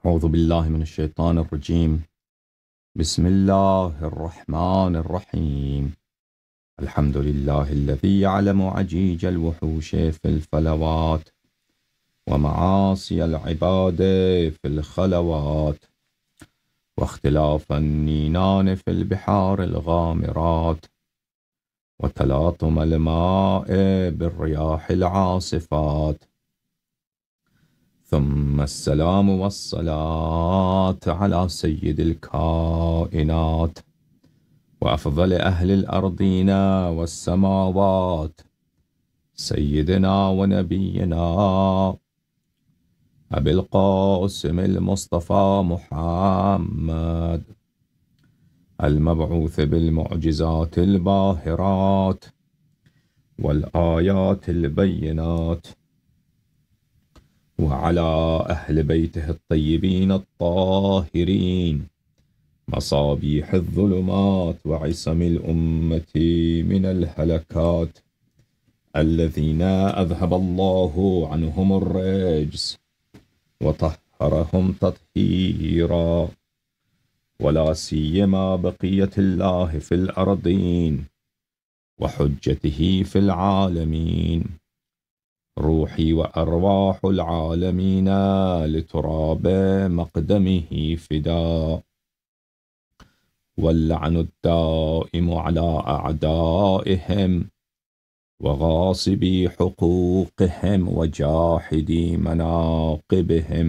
أعوذ بالله من الشيطان الرجيم. بسم الله الرحمن الرحيم. الحمد لله الذي يعلم عجيج الوحوش في الفلوات ومعاصي العباد في الخلوات واختلاف النينان في البحار الغامرات وتلاطم الماء بالرياح العاصفات، ثم السلام والصلاة على سيد الكائنات وأفضل أهل الأرضين والسماوات، سيدنا ونبينا أبي القاسم المصطفى محمد المبعوث بالمعجزات الباهرات والآيات البينات، وعلى أهل بيته الطيبين الطاهرين مصابيح الظلمات وعصم الأمة من الهلكات، الذين أذهب الله عنهم الرجس وطهرهم تطهيرا، ولا سيما بقية الله في الأرضين وحجته في العالمين، روحي وأرواح العالمين لتراب مقدمه فداء، واللعن الدائم على أعدائهم وغاصبي حقوقهم وجاحدي مناقبهم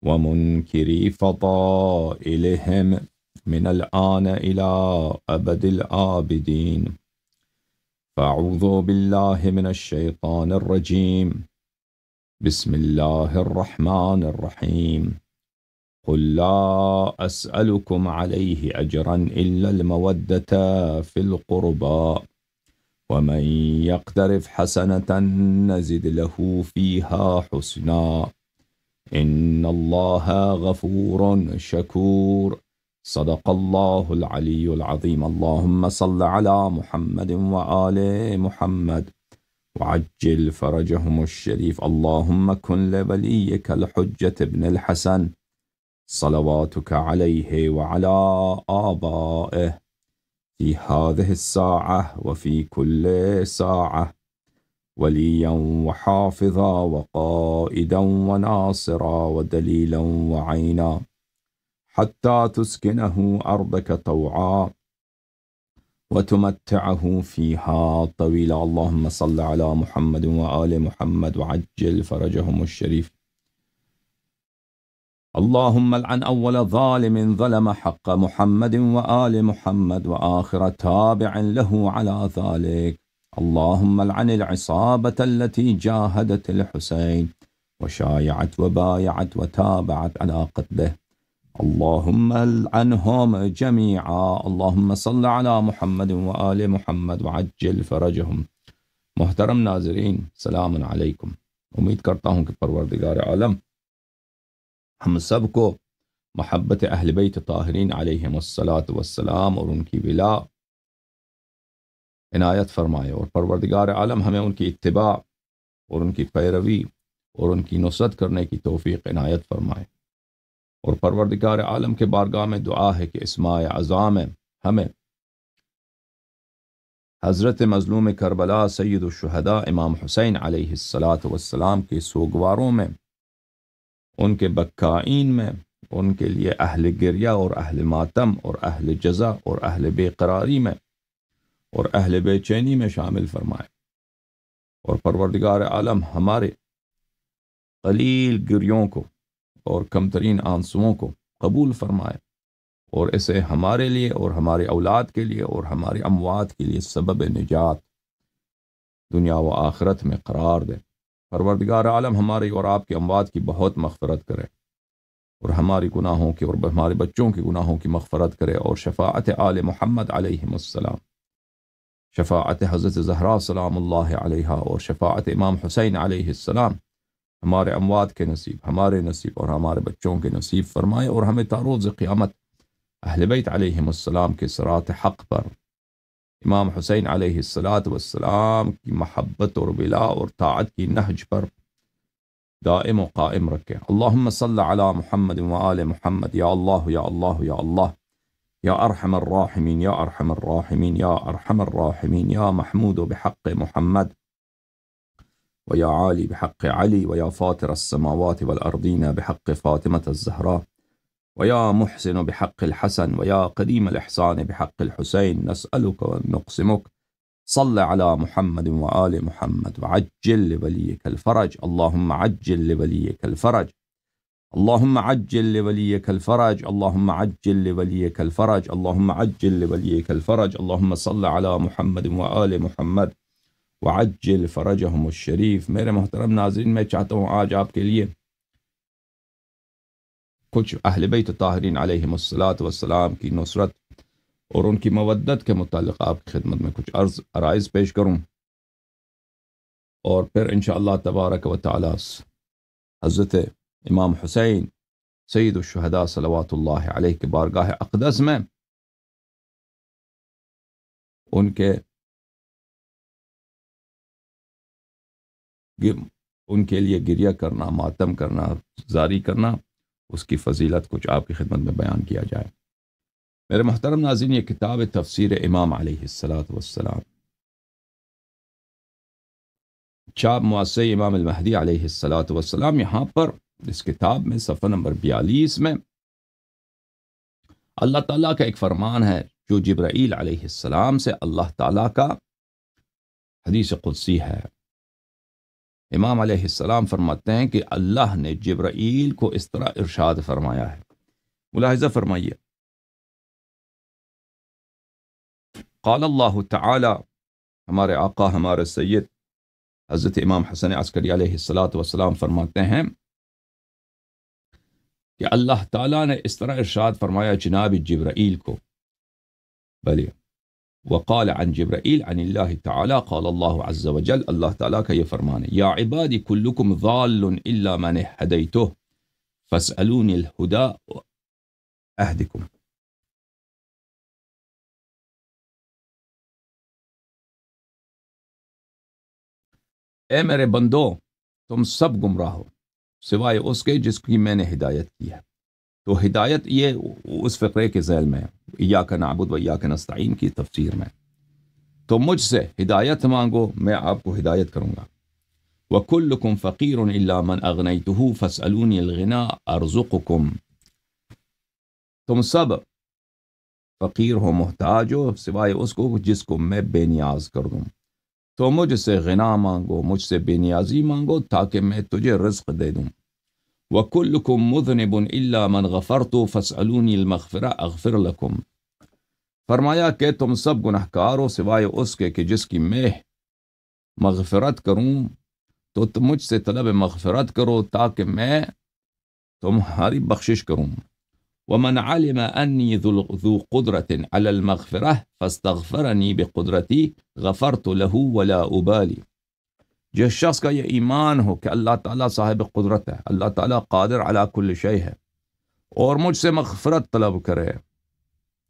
ومنكري فضائلهم من الآن إلى أبد الآبدين. فأعوذ بالله من الشيطان الرجيم. بسم الله الرحمن الرحيم. قل لا أسألكم عليه أجرا إلا المودة في القربى، ومن يقترف حسنة نزد له فيها حسنا، إن الله غفور شكور. صدق الله العلي العظيم. اللهم صل على محمد وآل محمد وعجل فرجهم الشريف. اللهم كن لوليك الحجة ابن الحسن صلواتك عليه وعلى آبائه في هذه الساعة وفي كل ساعة وليا وحافظا وقائدا وناصرا ودليلا وعينا، حتى تسكنه أرضك طوعا وتمتعه فيها طويلا. اللهم صل على محمد وآل محمد وعجل فرجهم الشريف. اللهم لعن أول ظالم ظلم حق محمد وآل محمد وآخر تابع له على ذلك. اللهم لعن العصابة التي جاهدت الحسين وشايعت وبايعت وتابعت على قتله. اللهم لعنهم جميعا. اللهم صل على محمد وآل محمد وعجل فرجهم. محترم ناظرین، سلام علیکم۔ امید کرتا ہوں کہ پروردگار عالم ہم سب کو محبت اہل بیت طاہرین علیہم الصلاۃ والسلام اور ان کی ولا عنایت فرمائے، اور پروردگار عالم ہمیں ان کی اتباع اور ان کی پیروی اور ان کی نصرت کرنے کی توفیق عنایت فرمائے۔ اور پروردگار عالم کے بارگاہ میں دعا ہے کہ اسماء اعظام میں ہمیں حضرت مظلوم کربلا سید الشہداء امام حسین علیہ الصلاۃ والسلام کے سوگواروں میں، ان کے بکائین میں، ان کے لیے اہل گریہ اور اہل ماتم اور اہل جزا اور اہل بے قراری میں اور اہل بے چینی میں شامل فرمائے۔ اور پروردگار عالم ہمارے قلیل گریوں کو اور کمترین آنسوؤں کو قبول فرمائے، اور اسے ہمارے لیے اور ہمارے اولاد کے لیے اور ہمارے اموات کے لیے سبب نجات دنیا و آخرت میں قرار دے۔ پروردگار عالم ہماری اور آپ کے اموات کی بہت مغفرت کرے، اور ہماری گناہوں کی اور ہمارے بچوں کے گناہوں کی مغفرت کرے، اور شفاعت آل محمد علیہم السلام، شفاعت حضرت زہرا سلام اللہ علیہا، اور شفاعت امام حسین علیہ السلام ہمارے اموات کے نصیب، ہمارے نصیب اور ہمارے بچوں کے نصیب فرمائے، اور ہمیں تا روز قیامت اہل بیت علیہم السلام کے صراط حق پر، امام حسین علیہ السلام کی محبت اور ولا اور طاعت کی نہج پر دائم و قائم رکھے. اللہم صل علی محمد و آل محمد. یا اللہ یا اللہ یا اللہ، یا ارحم الراحمین یا ارحم الراحمین یا ارحم الراحمین. یا محمود بحق محمد و یا عالی بحق علی و یا فاطر السماوات والارضین بحق فاطمة الزہراء و یا محسن بحق الحسن و یا قدیم الاحسان بحق الحسین. نسألک و نقسمک صل على محمد و آل محمد وعجل لولیک الفرج. اللہم عجل لولیک الفرج. اللہم عجل لولیک الفرج. اللہم عجل لولیک الفرج. اللہم عجل لولیک الفرج. اللہم صل علی محمد و آل محمد وعجل فرجہم الشریف. میرے محترم ناظرین، میں چاہتا ہوں آج آپ کے لیے کچھ اہل بیت طاہرین علیہم الصلاۃ والسلام کی نصرت اور ان کی مودت کے متعلق آپ کی خدمت میں کچھ عرائض پیش کروں، اور پھر انشاءاللہ تبارک و تعالی حضرت امام حسین سید الشہداء صلوات اللہ علیہ کے بارگاہ اقدس میں ان کے لیے گریہ کرنا، ماتم کرنا، زاری کرنا، اس کی فضیلت کچھ آپ کی خدمت میں بیان کیا جائے. میرے محترم ناظرین، یہ کتاب تفسیر امام علیہ الصلاۃ والسلام، چاپ مؤسسہ امام المہدی علیہ الصلاۃ والسلام. یہاں پر اس کتاب میں صفحہ نمبر 42 میں اللہ تعالیٰ کا ایک فرمان ہے جو جبرائیل علیہ السلام سے اللہ تعالیٰ کا حدیث قدسی ہے. امام علیہ السلام فرماتے ہیں کہ اللہ نے جبرائیل کو اس طرح ارشاد فرمایا ہے. ملاحظہ فرمائیے، قال اللہ تعالی، ہمارے آقا ہمارے سید حضرت امام حسن عسکری علیہ الصلاۃ والسلام فرماتے ہیں کہ اللہ تعالیٰ نے اس طرح ارشاد فرمایا جناب جبرائیل کو. بلی وقال عن جبرائیل عن اللہ تعالی قال اللہ عز وجل، اللہ تعالیٰ کا یہ فرمان ہے، یا عبادی کلکم ضال الا من ہدیتہ فاسألونی الہدی اہدکم. اے میرے بندو، تم سب گمراہ ہو سوائے اس کے جس کی میں نے ہدایت کی ہے. تو ہدایت یہ اس فقرے کے ذیل میں ایاک نعبد و ایاک نستعین کی تفسیر میں. تو مجھ سے ہدایت مانگو، میں آپ کو ہدایت کروں گا. وَكُلُّكُمْ فَقِيرٌ إِلَّا مَنْ أَغْنَيْتُهُ فَاسْأَلُونِي الْغِنَى أَرْزُقُكُمْ. تم سب فقیر ہو، محتاج ہو، سوائے اس کو جس کو میں بے نیاز کر دوں. تو مجھ سے غنا مانگو، مجھ سے بے نیازی مانگو تاکہ میں تجھے رزق دے دوں. وَكُلُّكُمْ مُذْنِبٌ إِلَّا مَنْ غَفَرْتُ فَاسْأَلُونِي الْمَغْفِرَةَ أَغْفِرْ لَكُمْ. فرمایا کہ تم سب گناہ گار ہو سوائے اس کے کہ جس کی میں مغفرت کروں، تو تم مجھ سے طلب مغفرت کرو تاکہ میں تمہاری بخشش کروں. وَمَنْ عَلِمَ أَنِّي ذُو قُدْرَةٍ عَلَى الْمَغْفِرَةِ فَاسْتَغْفَرَنِي بِقُدْرَتِي غَفَرْتُ لَهُ وَلَا أُبَالِي. جس شخص کا یہ ایمان ہو کہ اللہ تعالیٰ صاحب قدرت ہے، اللہ تعالیٰ قادر علی کل شیء ہے، اور مجھ سے مغفرت طلب کرے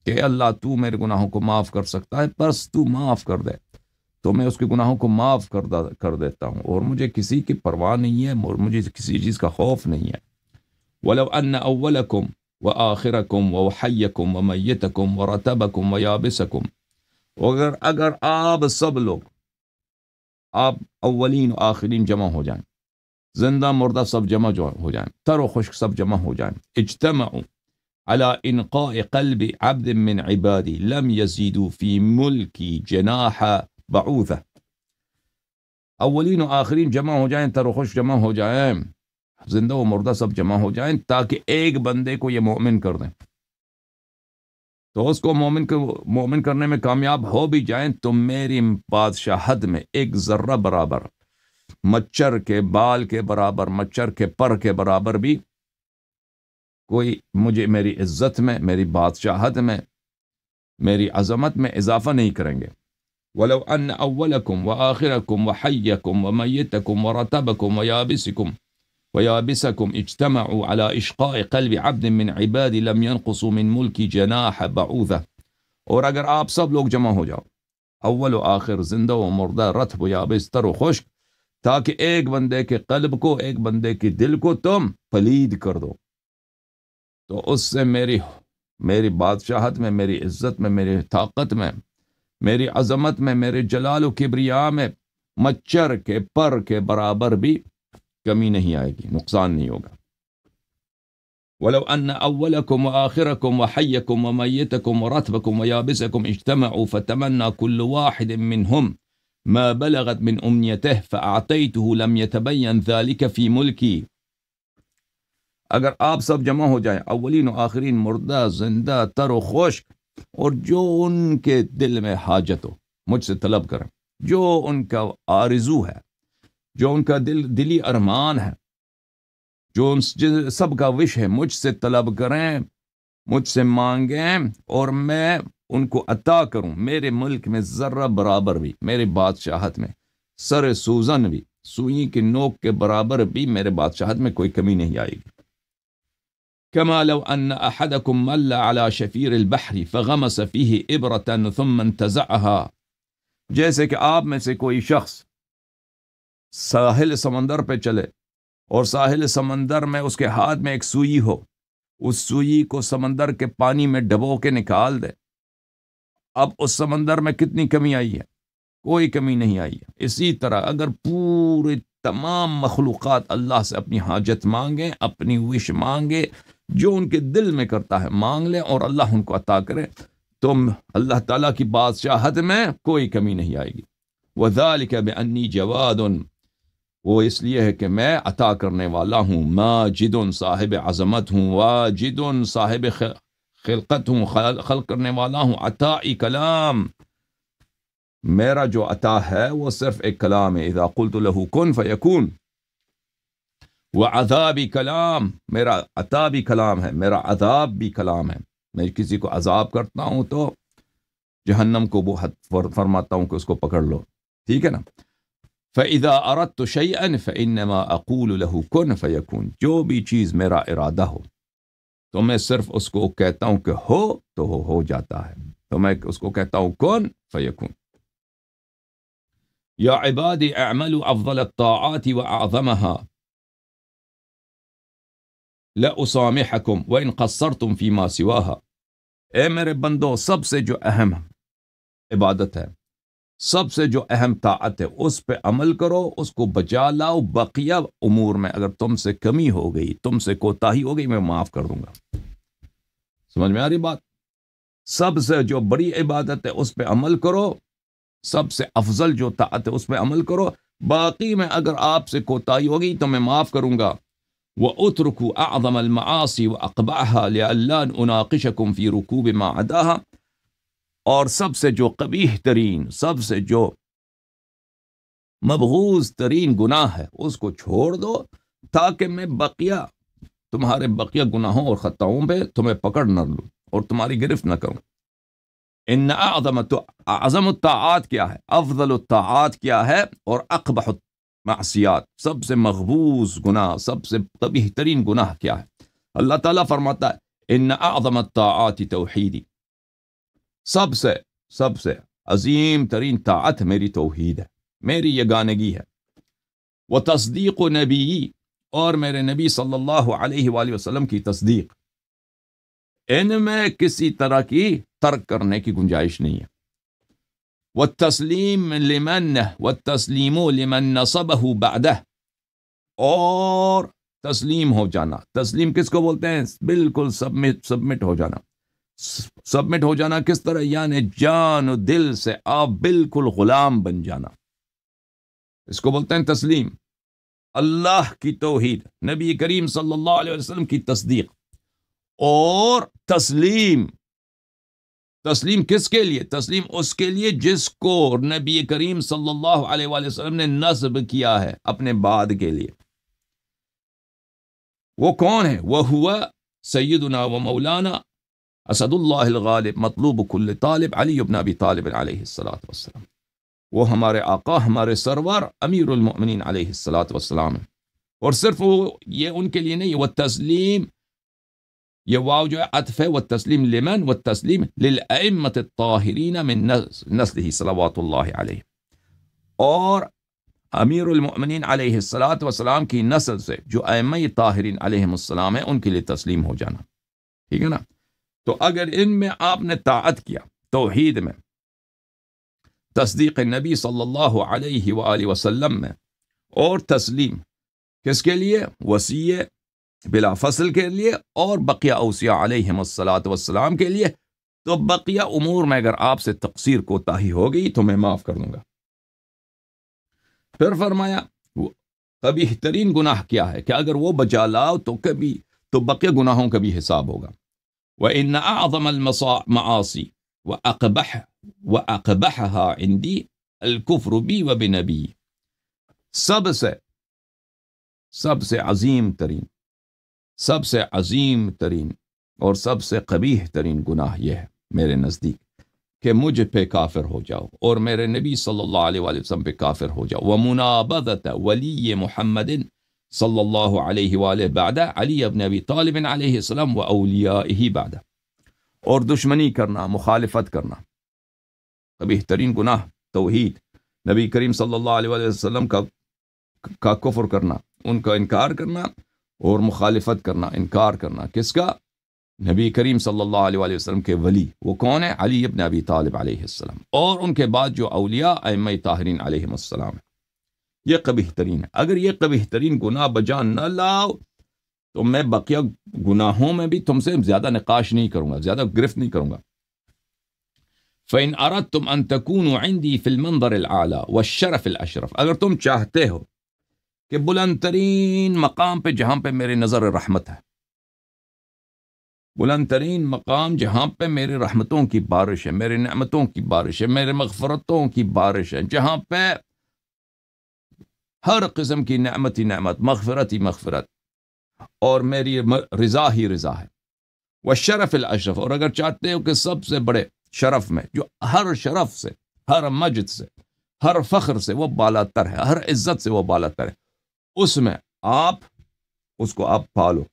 کہ اللہ تو میرے گناہوں کو معاف کر سکتا ہے، بس تو معاف کر دے، تو میں اس کے گناہوں کو معاف کر دیتا ہوں، اور مجھے کسی کی پرواہ نہیں ہے، اور مجھے کسی چیز کا خوف نہیں ہے. وَلَوْ أَنَّ أَوَّلَكُمْ وَآخِرَكُمْ وَحَيَّكُمْ وَمَيِّتَكُمْ وَرَتَبَكُمْ وَيَابِسَكُمْ، اگر آپ سب لوگ، آپ اولین و آخرین جمع ہو جائیں، زندہ مردہ سب جمع ہو جائیں، تر و خشک سب جمع ہو جائیں، اجتمعوا على انقاء قلب عبد من عبادی لم يزيدوا في ملکی جناح بعوضہ. اولین و آخرین جمع ہو جائیں، تر و خشک جمع ہو جائیں، زندہ و مردہ سب جمع ہو جائیں، تاکہ ایک بندے کو یہ مومن کر دیں. تو اس کو مومن کرنے میں کامیاب ہو بھی جائیں تو میری بادشاہت میں ایک ذرہ برابر، مچھر کے بال کے برابر، مچھر کے پر کے برابر بھی کوئی مجھے میری عزت میں، میری بادشاہت میں، میری عظمت میں اضافہ نہیں کریں گے. وَلَوْ أَنَّ أَوَّلَكُمْ وَآخِرَكُمْ وَحَيَّكُمْ وَمَيِّتَكُمْ وَرَتَبَكُمْ وَيَابِسَكُمْ اجتمعوا على إشقاء قلب عبد من عبادي لم ينقصوا من ملکی جناح بعوضہ. اور اگر آپ سب لوگ جمع ہو جاؤ، اول و آخر، زندہ و مردہ، رتب و یابس، تر و خشک، تاکہ ایک بندے کے قلب کو، ایک بندے کے دل کو تم پلید کر دو، تو اس سے میری بادشاہت میں، میری عزت میں، میری طاقت میں، میری عظمت میں، میرے جلال و کبریا میں مچھر کے پر کے برابر بھی کمی نہیں آئے گی، نقصان نہیں ہوگا۔ وَلَوْ أَنَّ أَوَّلَكُمْ وَآخِرَكُمْ وَحَيَّكُمْ وَمَيِّتَكُمْ وَرَتْبَكُمْ وَيَابِسَكُمْ اجْتَمَعُوا فَتَمَنَّى كُلُّ وَاحِدٍ مِّنْهُمْ مَا بَلَغَتْ مِنْ أُمْنِيَتِهِ فَأَعْطَيْتُهُ لَمْ يَتَبَيَّنْ ذَلِكَ فِي مُلْكِي۔ اگر آپ سب جمع ہو جائیں، اولین و آخرین، مردہ، زندہ، تر و خشک، اور جو ان کے دل میں حاجت ہو مجھ سے طلب کریں، جو ان کا آرزو ہے، جو ان کا دلی ارمان ہے، جو سب کا وش ہے، مجھ سے طلب کریں، مجھ سے مانگیں، اور میں ان کو عطا کروں۔ میرے ملک میں ذرہ برابر بھی، میرے بادشاہت میں سر سوزن بھی، سوئی کی نوک کے برابر بھی میرے بادشاہت میں کوئی کمی نہیں آئے گی۔ كما لو أن أحدكم مل على شفير البحر فغمس فيه إبرة ثم انتزعها، جیسے کہ آپ میں سے کوئی شخص ساحل سمندر پہ چلے اور ساحل سمندر میں اس کے ہاتھ میں ایک سوئی ہو، اس سوئی کو سمندر کے پانی میں ڈبو کے نکال دے۔ اب اس سمندر میں کتنی کمی آئی ہے؟ کوئی کمی نہیں آئی ہے۔ اسی طرح اگر پورے تمام مخلوقات اللہ سے اپنی حاجت مانگیں، اپنی وش مانگے، جو ان کے دل میں کرتا ہے مانگ لیں، اور اللہ ان کو عطا کرے، تو اللہ تعالیٰ کی بادشاہت میں کوئی کمی نہیں آئے گی۔ وَذَلِكَ بِأَنِّي جَوَادٌ، وہ اس لیے ہے کہ میں عطا کرنے والا ہوں، ماجد، صاحب عظمت ہوں، واجد، صاحب خلقت ہوں، خلق کرنے والا ہوں۔ عطائی کلام، میرا جو عطا ہے وہ صرف ایک کلام ہے، اذا قلت له کن فیکون۔ وعذابی کلام، میرا عطا بھی کلام ہے، میرا عذاب بھی کلام ہے۔ میں کسی کو عذاب کرتا ہوں تو جہنم کو وہ فرماتا ہوں کہ اس کو پکڑ لو، ٹھیک ہے نا۔ فَإِذَا أَرَدْتُ شَيْئًا فَإِنَّمَا أَقُولُ لَهُ كُن فَيَكُونُ، جو بھی چیز میرا ارادہ ہو تو میں صرف اس کو کہتا ہوں کہ ہو تو ہو جاتا ہے، تو میں اس کو کہتا ہوں کن فیکون۔ یا عبادی اعملوا افضل الطاعات واعظمها لأسامحكم وإن قصرتم فيما سواها، اے میرے بندو، سب سے جو اہم عبادت ہے، سب سے جو اہم طاعت ہے، اس پہ عمل کرو، اس کو بجا لاؤ۔ بقیہ امور میں اگر تم سے کمی ہو گئی، تم سے کوتاہی ہو گئی، میں معاف کر دوں گا۔ سمجھ میں آ رہی بات؟ سب سے جو بڑی عبادت ہے اس پہ عمل کرو، سب سے افضل جو طاعت ہے اس پہ عمل کرو، باقی میں اگر آپ سے کوتاہی ہوگی تو میں معاف کروں گا۔ وَأُتْرُكُوا أَعْظَمَ الْمَعَاصِي وَأَقْبَعَهَا لِأَلَّا أُنَاقِشَكُمْ فِي رُكُوبِ مَا عَدَاهَا، اور سب سے جو قبیح ترین، سب سے جو مبغوض ترین گناہ ہے اس کو چھوڑ دو، تاکہ میں تمہارے بقیہ گناہوں اور خطاؤں پہ تمہیں پکڑ نہ لوں اور تمہاری گرفت نہ کروں۔ ان اعظم الطاعات کیا ہے، افضل الطاعات کیا ہے، اور اقبح معصیات، سب سے مغبوض گناہ، سب سے قبیح ترین گناہ کیا ہے؟ اللہ تعالیٰ فرماتا ہے ان اعظم الطاعات توحیدی، سب سے عظیم ترین طاعت میری توحید ہے، میری یگانگی ہے۔ وہ تصدیق و نبی، اور میرے نبی صلی اللہ علیہ وآلہ وسلم کی تصدیق، ان میں کسی طرح کی ترک کرنے کی گنجائش نہیں ہے۔ والتسلیم لمن نصبہ بعدہ، اور تسلیم ہو جانا، تسلیم کس کو بولتے ہیں؟ بالکل سبمٹ ہو جانا۔ سبمٹ ہو جانا کس طرح؟ یعنی جان و دل سے آپ بالکل غلام بن جانا، اس کو بولتے ہیں تسلیم۔ اللہ کی توحید، نبی کریم صلی اللہ علیہ وسلم کی تصدیق، اور تسلیم کس کے لیے؟ تسلیم اس کے لیے جس کو نبی کریم صلی اللہ علیہ وآلہ وسلم نے نصب کیا ہے اپنے بعد کے لیے۔ وہ کون ہے؟ وَهُوَ سیدنا و مولانا اسد اللہ الغالب مطلوب کل طالب علی بن ابی طالب علیہ الصلوۃ والسلام، وہ ہمارے آقا، ہمارے سرور امیر المؤمنین علیہ الصلوۃ والسلام۔ اور صرف وہ یہ ان کے لیے نہیں، وہ تسلیم، یہ واو جو ہے عطف ہے، والتسلیم لمن، والتسلیم للائمة الطاہرین من نسلہ صلوات اللہ علیہ، اور امیر المؤمنین علیہ الصلوۃ والسلام کی نسل سے جو ائمہ طاہرین علیہم السلام ہیں ان کے لیے تسلیم ہو جانا، ٹھیک ہے نا؟ تو اگر ان میں آپ نے طاعت کیا، توحید میں، تصدیق نبی صلی اللہ علیہ وآلہ وسلم میں، اور تسلیم کس کے لیے؟ وصی بلا فصل کے لیے اور بقیہ اوصیاء علیہم الصلوۃ والسلام کے لیے، تو بقیہ امور میں اگر آپ سے تقصیر کوتاہی ہو گئی تو میں معاف کر دوں گا۔ پھر فرمایا قبیح ترین گناہ کیا ہے کہ اگر وہ بجا لاؤ تو بقیہ گناہوں کا بھی حساب ہوگا۔ وَإِنَّ أَعْظَمَ الْمَعَاصِي وَأَقْبَحَهَا عِنْدِي الْكُفْرُ بِي وَبِنَبِي، سب سے عظیم ترین اور سب سے قبیح ترین گناہ یہ ہے میرے نزدیک کہ مجھ پہ کافر ہو جاؤ اور میرے نبی صلی اللہ علیہ وآلہ وسلم پہ کافر ہو جاؤ۔ وَمُنَابَذَةَ وَلِيِّ مُحَمَّدٍ صلی اللہ علیہ وآلہ بعد علی ابن ابی طالب علیہ السلام وأولیائہ بعد، اور دشمنی کرنا، مخالفت کرنا، قبیح ترین گناہ توحید، نبی کریم صلی اللہ علیہ وآلہ وسلم کا کفر کرنا، ان کا انکار کرنا اور مخالفت کرنا، انکار کرنا کس کا؟ نبی کریم صلی اللہ علیہ وآلہ وسلم کے ولی، وہ کون ہے؟ علی ابن ابی طالب علیہ السلام، اور ان کے بعد جو اولیاء ائمہ طاہرین علیہم السلام ہے۔ یہ قبیح ترین ہے۔ اگر یہ قبیح ترین گناہ بجان نہ لاؤ تو میں بقیہ گناہوں میں بھی تم سے زیادہ نقاش نہیں کروں گا، زیادہ گرفت نہیں کروں گا۔ فَإِنْ أَرَدْتُمْ أَن تَكُونُوا عِنْدِي فِي الْمَنظَرِ الْأَعْلَى وَالشَّرَفِ الْأَشْرَفِ، اگر تم چاہتے ہو کہ بلند ترین مقام پہ جہاں پہ میری نظر رحمت ہے، بلند ترین مقام جہاں پہ میری رحمتوں کی بارش ہے، میری نعمتوں کی بارش ہے، میرے مغفرتوں کی بارش ہے، جہاں پہ ہر قسم کی نعمت ہی نعمت، مغفرت ہی مغفرت، اور میری رضا ہی رضا ہے، والشرف الاشرف، اور اگر چاہتے ہو کہ سب سے بڑے شرف میں، جو ہر شرف سے، ہر مجد سے، ہر فخر سے وہ بالا تر ہے، ہر عزت سے وہ بالا تر ہے، اس میں اس کو آپ پالو۔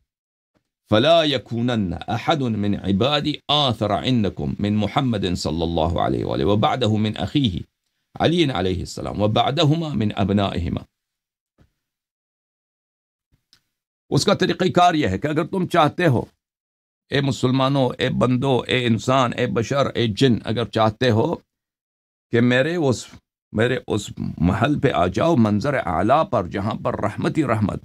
فلا يكونن احد من عبادي آثر عندكم من محمد صلی اللہ علیہ وآلہ وبعده من اخیہ علی علیہ السلام وبعدهما من ابنائهما۔ اس کا طریقہ کار یہ ہے کہ اگر تم چاہتے ہو، اے مسلمانوں، اے بندوں، اے انسان، اے بشر، اے جن، اگر چاہتے ہو کہ میرے اس محل پہ آ جاؤ، منظر اعلیٰ پر، جہاں پر رحمت ہی رحمت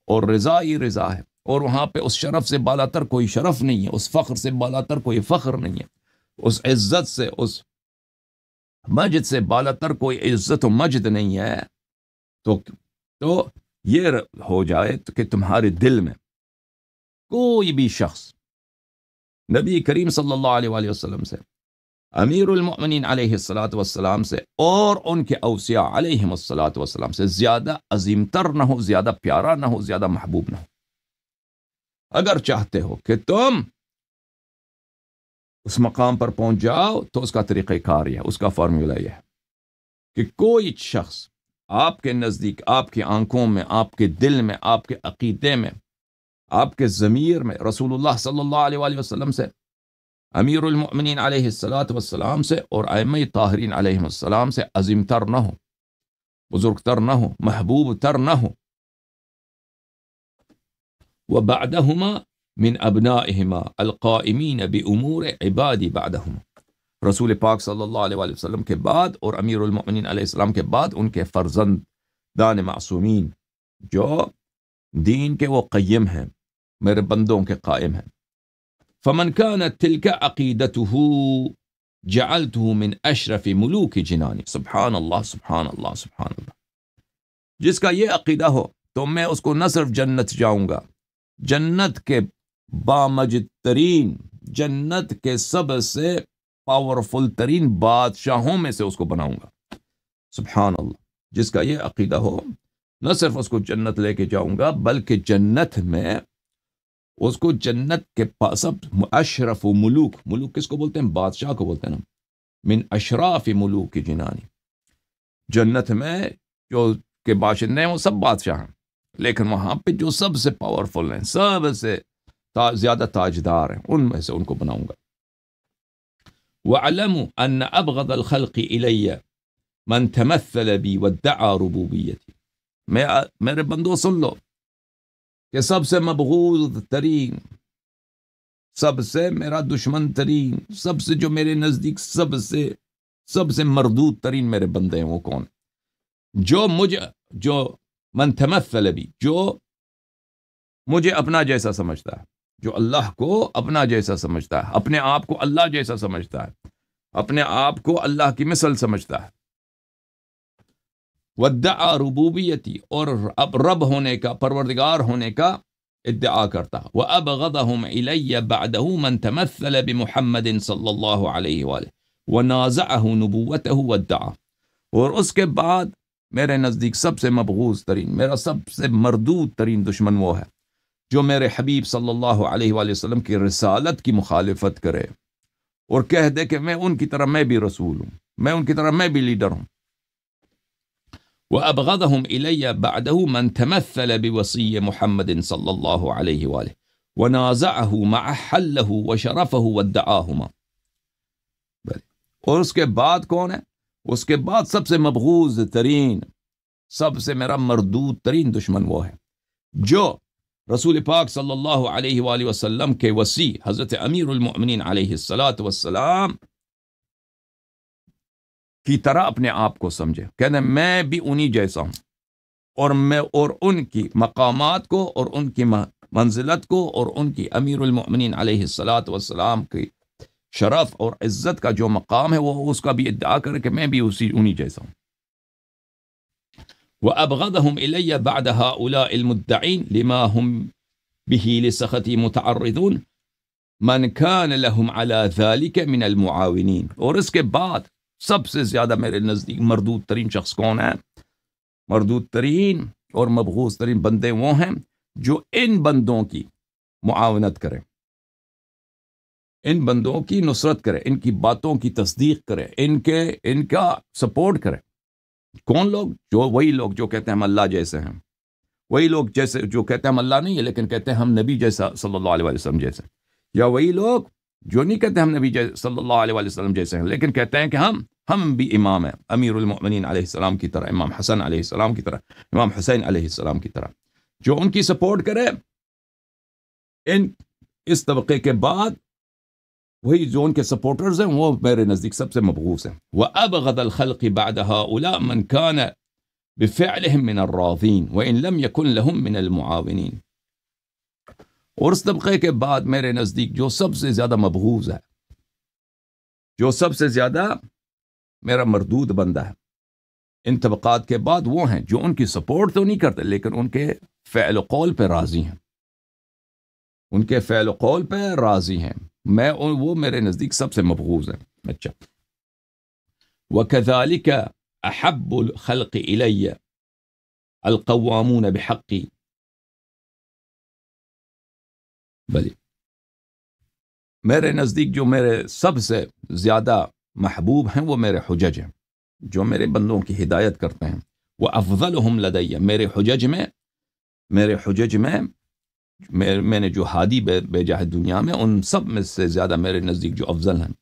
اور رضا ہی رضا ہے، اور وہاں پہ اس شرف سے بالا تر کوئی شرف نہیں ہے، اس فخر سے بالا تر کوئی فخر نہیں ہے، اس عزت سے، اس مجد سے بالا تر کوئی عزت و مجد نہیں ہے، تو یہ ہو جائے کہ تمہارے دل میں کوئی بھی شخص نبی کریم صلی اللہ علیہ وآلہ وسلم سے، امیر المؤمنین علیہ الصلوۃ والسلام سے، اور ان کے اوصیاء علیہم الصلوۃ والسلام سے زیادہ عظیم تر نہ ہو، زیادہ پیارا نہ ہو، زیادہ محبوب نہ ہو۔ اگر چاہتے ہو کہ تم اس مقام پر پہنچ جاؤ تو اس کا طریقہ کار یہ ہے، اس کا فارمولہ یہ ہے کہ کوئی شخص آپ کے نزدیک، آپ کی آنکھوں میں، آپ کے دل میں، آپ کے عقیدے میں، آپ کے ضمیر میں رسول اللہ صلی اللہ علیہ وآلہ وسلم سے، امیر المؤمنین علیہ الصلوۃ والسلام سے، اور ائمہ طاہرین علیہم السلام سے عظیم تر نہ ہو، بزرگ تر نہ ہو، محبوب تر نہ ہو، وبعدهما من ابنائهما القائمین بامور عبادی بعدهما، رسول پاک صلی اللہ علیہ وآلہ وسلم کے بعد اور امیر المؤمنین علیہ السلام کے بعد ان کے فرزندان معصومین جو دین کے وہ قیم ہیں، میرے بندوں کے قائم ہیں۔ فمن كانت تلك عقیدته جعلته من اشرف ملوک جنانی، سبحان اللہ سبحان اللہ سبحان اللہ، جس کا یہ عقیدہ ہو تو میں اس کو نہ صرف جنت جاؤں گا، جنت کے بامجد ترین، جنت کے سب سے پاورفل ترین بادشاہوں میں سے اس کو بناؤں گا، سبحان اللہ۔ جس کا یہ عقیدہ ہو، نہ صرف اس کو جنت لے کے جاؤں گا بلکہ جنت میں اس کو جنت کے پاس اشرف ملوک، ملوک کس کو بولتے ہیں؟ بادشاہ کو بولتے ہیں نا، من اشراف ملوک جنانی، جنت میں جو کے باشندے ہیں وہ سب بادشاہ ہیں، لیکن وہاں پہ جو سب سے پاورفل ہیں، سب سے زیادہ تاجدار ہیں، ان میں سے ان کو بناؤں گا۔ وَاعْلَمُوا أَنَّ أَبْغَضَ الْخَلْقِ إِلَيَّ من تمثل بی وادعا ربوبیتی، میرے بندو سن لو کہ سب سے مبغوض ترین، سب سے میرا دشمن ترین، سب سے جو میرے نزدیک سب سے مردود ترین میرے بندے ہیں وہ کون؟ جو من تمثل بی، جو مجھے اپنا جیسا سمجھتا ہے، جو اللہ کو اپنا جیسا سمجھتا ہے، اپنے آپ کو اللہ جیسا سمجھتا ہے، اپنے آپ کو اللہ کی مثل سمجھتا ہے، وادعا ربوبیتی، اور اب رب ہونے کا، پروردگار ہونے کا ادعا کرتا، وَأَبْغَضَهُمْ إِلَيَّ بَعْدَهُ مَنْ تَمَثَّلَ بِمُحَمَّدٍ صلی اللہ علیہ وآلہ وَنَازَعَهُ نُبُوَّتَهُ وَادَّعَا، اور اس کے بعد میرے نزدیک سب سے مبغوض ترین، میرا سب سے مردود ترین دشمن وہ ہے جو میرے حبیب صلی اللہ علیہ وآلہ وسلم کی رسالت کی مخالفت کرے اور کہہ دے کہ میں ان کی طرح میں بھی رسول ہوں، میں ان کی طرح میں بھی لیڈر ہوں۔ وَأَبْغَضَهُمْ إِلَيَّ بَعْدَهُ مَنْ تَمَثَّلَ بِوَصِيِّ مُحَمَّدٍ صلی اللہ علیہ وآلہ وَنَازَعَهُ مَعَ حَلَّهُ وَشَرَفَهُ وَادَّعَاهُمَا۔ اور اس کے بعد کون ہے؟ اس کے بعد سب سے مبغوض ترین، سب سے میرا مردود ترین دشمن وہ ہے جو رسول پاک صلی اللہ علیہ وآلہ وسلم کے وصی حضرت امیر المؤمنین علیہ السلام کی طرح اپنے آپ کو سمجھے، کہنے میں بھی انہی جیسا ہوں، اور ان کی مقامات کو اور ان کی منزلت کو اور ان کی امیر المؤمنین علیہ السلام کی شرف اور عزت کا جو مقام ہے وہ اس کا بھی ادعا کرے کہ میں بھی انہی جیسا ہوں۔ وَأَبْغَضَهُمْ إِلَيَّ بَعْدَ هَؤُلَاءِ الْمُدَّعِينَ لِمَا هُمْ بِهِ لِسَخَطِي مُتَعَرِّضُونَ مَنْ كَانَ لَهُمْ عَلَى ذَلِكَ مِنَ الْمُعَاوِنِينَ۔ اور اس کے بعد سب سے زیادہ میرے نزدیک مردود ترین شخص کون ہے؟ مردود ترین اور مبغوض ترین بندے وہ ہیں جو ان بندوں کی معاونت کرے، ان بندوں کی نصرت کرے، ان کی باتوں کی تصدیق کرے، ان کا سپورٹ کرے۔ کون لوگ؟ وہی لوگ جو کہتے ہیں ہم اللہ جیسے ہیں، وہی لوگ جو کہتے ہیں ہم اللہ نہیں ہے لیکن کہتے ہیں ہم نبی جیسا صلی اللہ علیہ وسلم جیسے، یا وہی لوگ جو نہیں کہتے ہم نبی صلی اللہ علیہ وسلم جیسے ہیں لیکن کہتے ہیں کہ ہم بھی امام ہیں، امیر المؤمنین علیہ السلام کی طرح، امام حسن علیہ السلام کی طرح، امام حسین علیہ السلام کی طرح، جو ان کی سپورٹ کرے اس طبقے کے بعد وہی جو ان کے سپورٹرز ہیں وہ میرے نزدیک سب سے مبغوث ہیں۔ وَأَبْغَضَ الْخَلْقِ بَعْدَ هَؤُلَاءِ مَنْ كَانَ بِفِعْلِهِمْ مِنَ الرَّاضِينَ وَإِنْ لَمْ يَكُنْ لَهُمْ مِنَ الْمُعَاوِنِينَ۔ اور اس طبقے کے بعد میرے نزدیک جو سب سے زیادہ مبغوض ہے، جو سب سے زیادہ میرا مردود بندہ ہے ان طبقات کے بعد، وہ ہیں جو ان کی سپورٹ تو نہیں کرتے لیکن ان کے فعل و قول پہ راضی ہیں، ان کے فعل و قول پہ راضی ہیں، وہ میرے نزدیک سب سے مبغوض ہیں۔ اچھا، وَكَذَلِكَ أَحَبُّ الْخَلْقِ إِلَيَّ الْقَوَّامُونَ بِحَقِّي۔ بلی میرے نزدیک جو میرے سب سے زیادہ محبوب ہیں وہ میرے حجج ہیں، جو میرے بندوں کی ہدایت کرتے ہیں۔ وَأَفْضَلُهُمْ لَدَيَّ، میرے حجج میں میں نے جو ہادی بھیجا ہے دنیا میں، ان سب میں سے زیادہ میرے نزدیک جو افضل ہیں،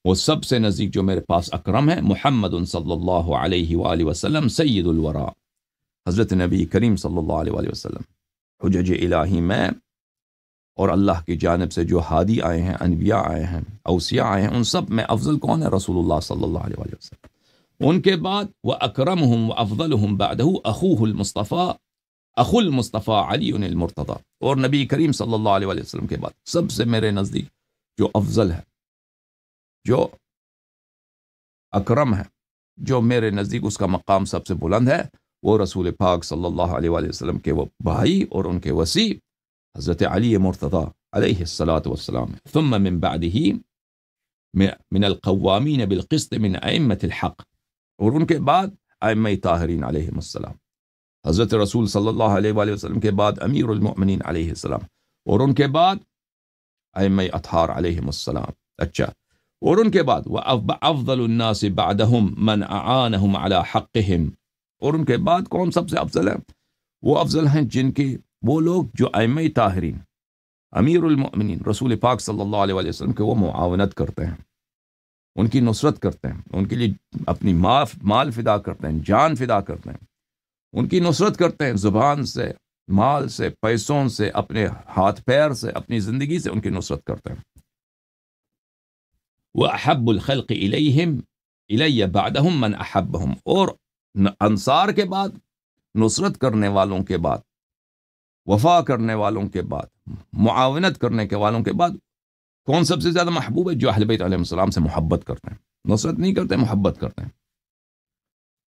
وہ سب سے نزدیک جو میرے پاس اکرم ہے، محمد صلی اللہ علیہ وآلہ وسلم سید الورا، حضرت نبی کریم صلی اللہ علیہ وآلہ وسلم، حجج الہی میں اور اللہ کی جانب سے جو ہادی آئے ہیں، انبیاء آئے ہیں، اوصیاء آئے ہیں، ان سب میں افضل کون ہے؟ رسول اللہ صلی اللہ علیہ وآلہ وسلم۔ ان کے بعد وَأَكْرَمُهُمْ وَأَفْضَلُهُمْ بَعْدَهُ أَخُوهُ الْمُصْطَفَى اخو المصطفیٰ علی المرتضی۔ اور نبی کریم صلی اللہ علیہ وآلہ وسلم کے بعد سب سے میرے نزدیک جو افضل ہے، جو اکرم ہے، جو میرے نزدیک اس کا مقام سب سے بلند ہے، وہ رسول پاک صلی اللہ علیہ وآلہ وسلم کے وہ بھائی اور ان کے وصی حضرت علی مرتضی علیہ السلام، ثم من بعده من القوامین بالقسط من ائمة الحق، اور ان کے بعد ائمہ طاہرین علیہم السلام، حضرت رسول صلی اللہ علیہ وآلہ وسلم کے بعد امیر المؤمنین علیہ السلام، اور ان کے بعد ائمہ اطہار علیہم السلام۔ اچھا، اور ان کے بعد وَأَفْضَلُ النَّاسِ بَعْدَهُمْ مَنْ أَعَانَهُمْ عَلَى حَقِّهِمْ، اور ان کے بعد کون سب سے افضل ہے؟ وہ افضل ہیں جن کے وہ لوگ جو ائمہ طاہرین، امیر المؤمنین رسول پاک صلی اللہ علیہ وآلہ وسلم کے وہ معاونت کرتے ہیں، ان کی نصرت کرتے ہیں، ان کے لیے اپنی مال فدا کرتے ہیں، جان فدا کرتے ہیں، ان کی نصرت کرتے ہیں، زبان سے، مال سے، پیسوں سے، اپنے ہاتھ پیر سے، اپنی زندگی سے ان کی نصرت کرتے ہیں۔ وَأَحَبُّ الْخَلْقِ إِلَيَّ إِلَيَّ بَعْدَهُمْ مَنْ أَحَبَّهُمْ، اور انصار کے بعد، نصرت کرنے والوں کے بعد، وفا کرنے والوں کے بعد، معاونت کرنے کے والوں کے بعد کون سب سے زیادہ محبوب ہے؟ جو اہل بیت علیہ السلام سے محبت کرتے ہیں، نصرت نہیں کرتے، محبت کرتے ہیں۔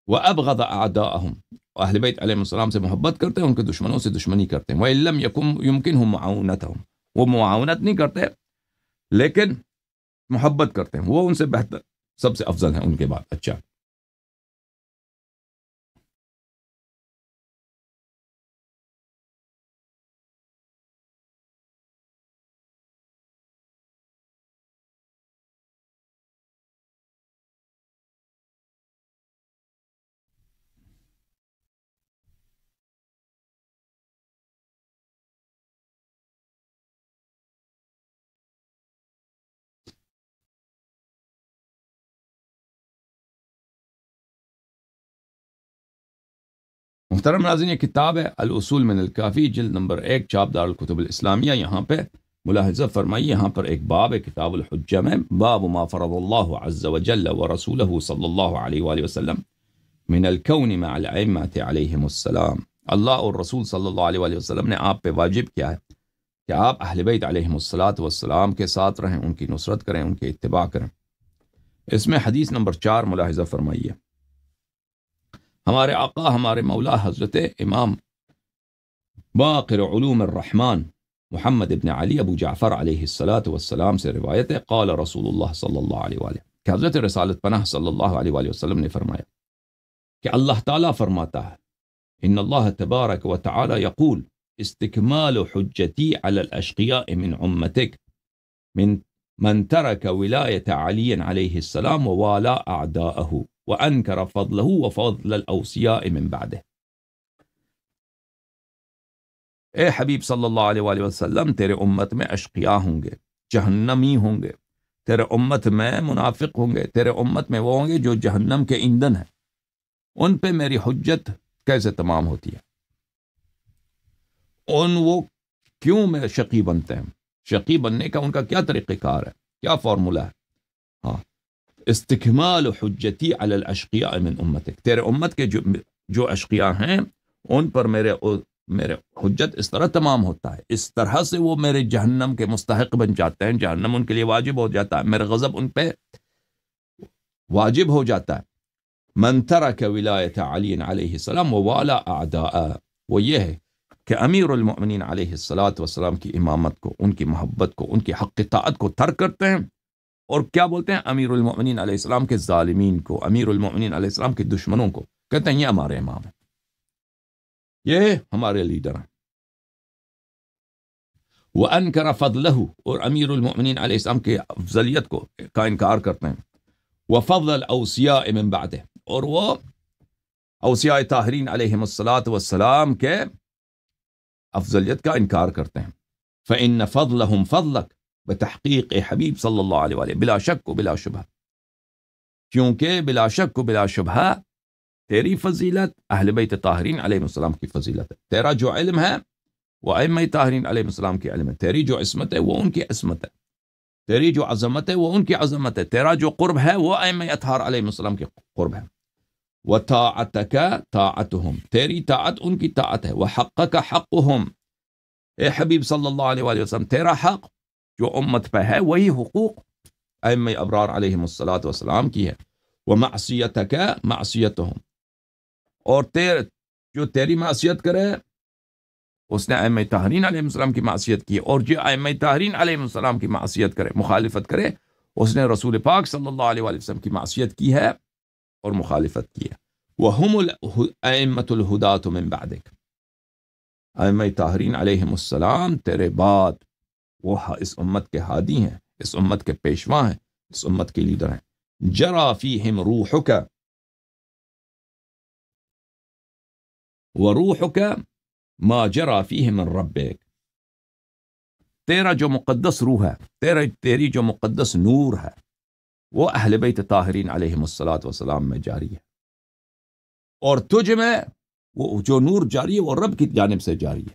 وَأَبْغَضَ أَعْدَاءَهُمْ، اہل بیت علیہ السلام سے محبت کرتے ہیں، ان کے دشمنوں سے دشمنی کرتے ہیں۔ وَإِن لَّمْ يُمْكِنْهُمْ مُعَاوَنَتُهُمْ، وہ معاونت نہیں کرتے لیکن محبت کرتے ہیں، وہ ان سے بہتر، سب سے افضل ہیں ان کے بعد۔ اچھا، محترم ناظرین، یہ کتاب ہے الاصول من الکافی، جلد نمبر 1، چاپ دار الکتب الاسلامیہ۔ یہاں پہ ملاحظہ فرمائیے، یہاں پر ایک باب ہے کتاب الحجہ میں، باب ما فرض اللہ عز وجل ورسولہ صلی اللہ علیہ وآلہ وسلم من الکون مع الائمۃ علیہم السلام۔ اللہ اور رسول صلی اللہ علیہ وآلہ وسلم نے آپ پہ واجب کیا ہے کہ آپ اہل بیت علیہم السلام کے ساتھ رہیں، ان کی نصرت کریں، ان کے اتباع کریں۔ اس میں حدیث نمبر 4 ملاحظہ فرمائیے، ہمارے آقا، ہمارے مولا حضرت امام باقر علوم الرحمن محمد ابن علی ابو جعفر علیہ السلام سے روایت ہے، قال رسول اللہ صلی اللہ علیہ وآلہ، کہ حضرت رسالت پناہ صلی اللہ علیہ وآلہ وسلم نے فرمایا کہ اللہ تعالیٰ فرماتا ہے، ان اللہ تبارک و تعالی یقول استکمال حجتی علی الاشقیاء من امتک من ترک ولایت علی علیہ السلام ووالا اعداءہ وانکر فضلہ وفضل الاوصیاء من بعدہ۔ اے حبیب صلی اللہ علیہ وآلہ وسلم، تیرے امت میں اشقیاء ہوں گے، جہنمی ہوں گے، تیرے امت میں منافق ہوں گے، تیرے امت میں وہ ہوں گے جو جہنم کے ایندھن ہیں۔ ان پہ میری حجت کیسے تمام ہوتی ہے؟ وہ کیوں میں شقی بنتے ہیں؟ شقی بننے کا ان کا کیا طریقہ کار ہے، کیا فارمولا ہے؟ ہاں، استکمال حجتی علی الاشقیاء من امتک، تیرے امت کے جو اشقیاء ہیں ان پر میرے حجت اس طرح تمام ہوتا ہے، اس طرح سے وہ میرے جہنم کے مستحق بن جاتے ہیں، جہنم ان کے لیے واجب ہو جاتا ہے، میرا غضب ان پہ واجب ہو جاتا ہے۔ من ترک ولایت علی علیہ السلام ووالا اعداء، وہ یہ ہے کہ امیر المؤمنین علیہ السلام کی امامت کو، ان کی محبت کو، ان کی حق اطاعت کو ترک کرتے ہیں، اور کیا بولتے ہیں؟ امیر المؤمنین علیہ السلام کے ظالمین کو، امیر المؤمنین علیہ السلام کے دشمنوں کو کہتے ہیں یہ ہمارے امام ہیں، یہ ہمارے لیڈر ہیں۔ وَأَنْكَرَ فَضْلَهُ، اور امیر المؤمنین علیہ السلام کے افضلیت کا انکار کرتے ہیں۔ وَفَضْلَ الْأَوْصِيَاءِ مِن بَعْدِهِ، اور وہ اوصیاء طاہرین علیہم السلام کے افضلیت کا انکار کرتے ہیں۔ فَإِنَّ فَضْلَهُمْ فَضْلَكَ، بتحقیق حبیب صلی اللہ علیہ وآلہ، بلا شک و بلا شبہ، کیونکہ بلا شک و بلا شبہ تیری فضیلت اہل بیت طاہرین علیہ السلام کی فضیلت ہے، تیرا جو علم ہے وہ ائمہ طاہرین علیہ السلام کی علم ہے، تیری جو عصمت ہے وہ ان کی عصمت ہے، تیری جو عظمت ہے وہ ان کی عظمت ہے، تیرا جو قرب ہے وہ ائمہ اطہار علیہ السلام کے قرب ہے۔ وَطَاعَتَكَ طَاعَتُهُمْ، تیری طاعت ان کی طاعت ہے۔ وَحَقَّكَ حَقُّهُمْ، اے حبیب صلی اللہ علیہ وآلہ وسلم، تیرا حق جو امت پہ ہے وہی حقوق ائمہ ابرار علیہ السلام کی ہے۔ وَمَعْصِيَتَكَ مَعْصِيَتُهُمْ، اور جو تیری معصیت کرے اس نے ائمہ طاہرین علیہ السلام کی معصیت کی، اور جو ائمہ طاہرین علیہ السلام کی معصیت کرے، مخالفت کرے، اس نے رسول پاک صلی اللہ علیہ وآلہ وسلم کی معصیت کی ہے اور مخالفت کی ہے۔ وَهُمُ الْأَئِمَّةُ الْهُدَاةُ مِن بَعْدِكَ، ائمہ طاہرین علیہ السلام تیرے بعد وہ اس امت کے ہادی ہیں، اس امت کے پیشوا ہیں، اس امت کے لیڈر ہیں۔ جرى فیہم روحک وروحک ما جرى فیہ من ربک، تیرا جو مقدس روح ہے، تیری جو مقدس نور ہے، وہ اہل بیت طاہرین علیہم الصلاۃ والسلام میں جاری ہے، اور تجھ میں وہ جو نور جاری ہے وہ رب کی جانب سے جاری ہے.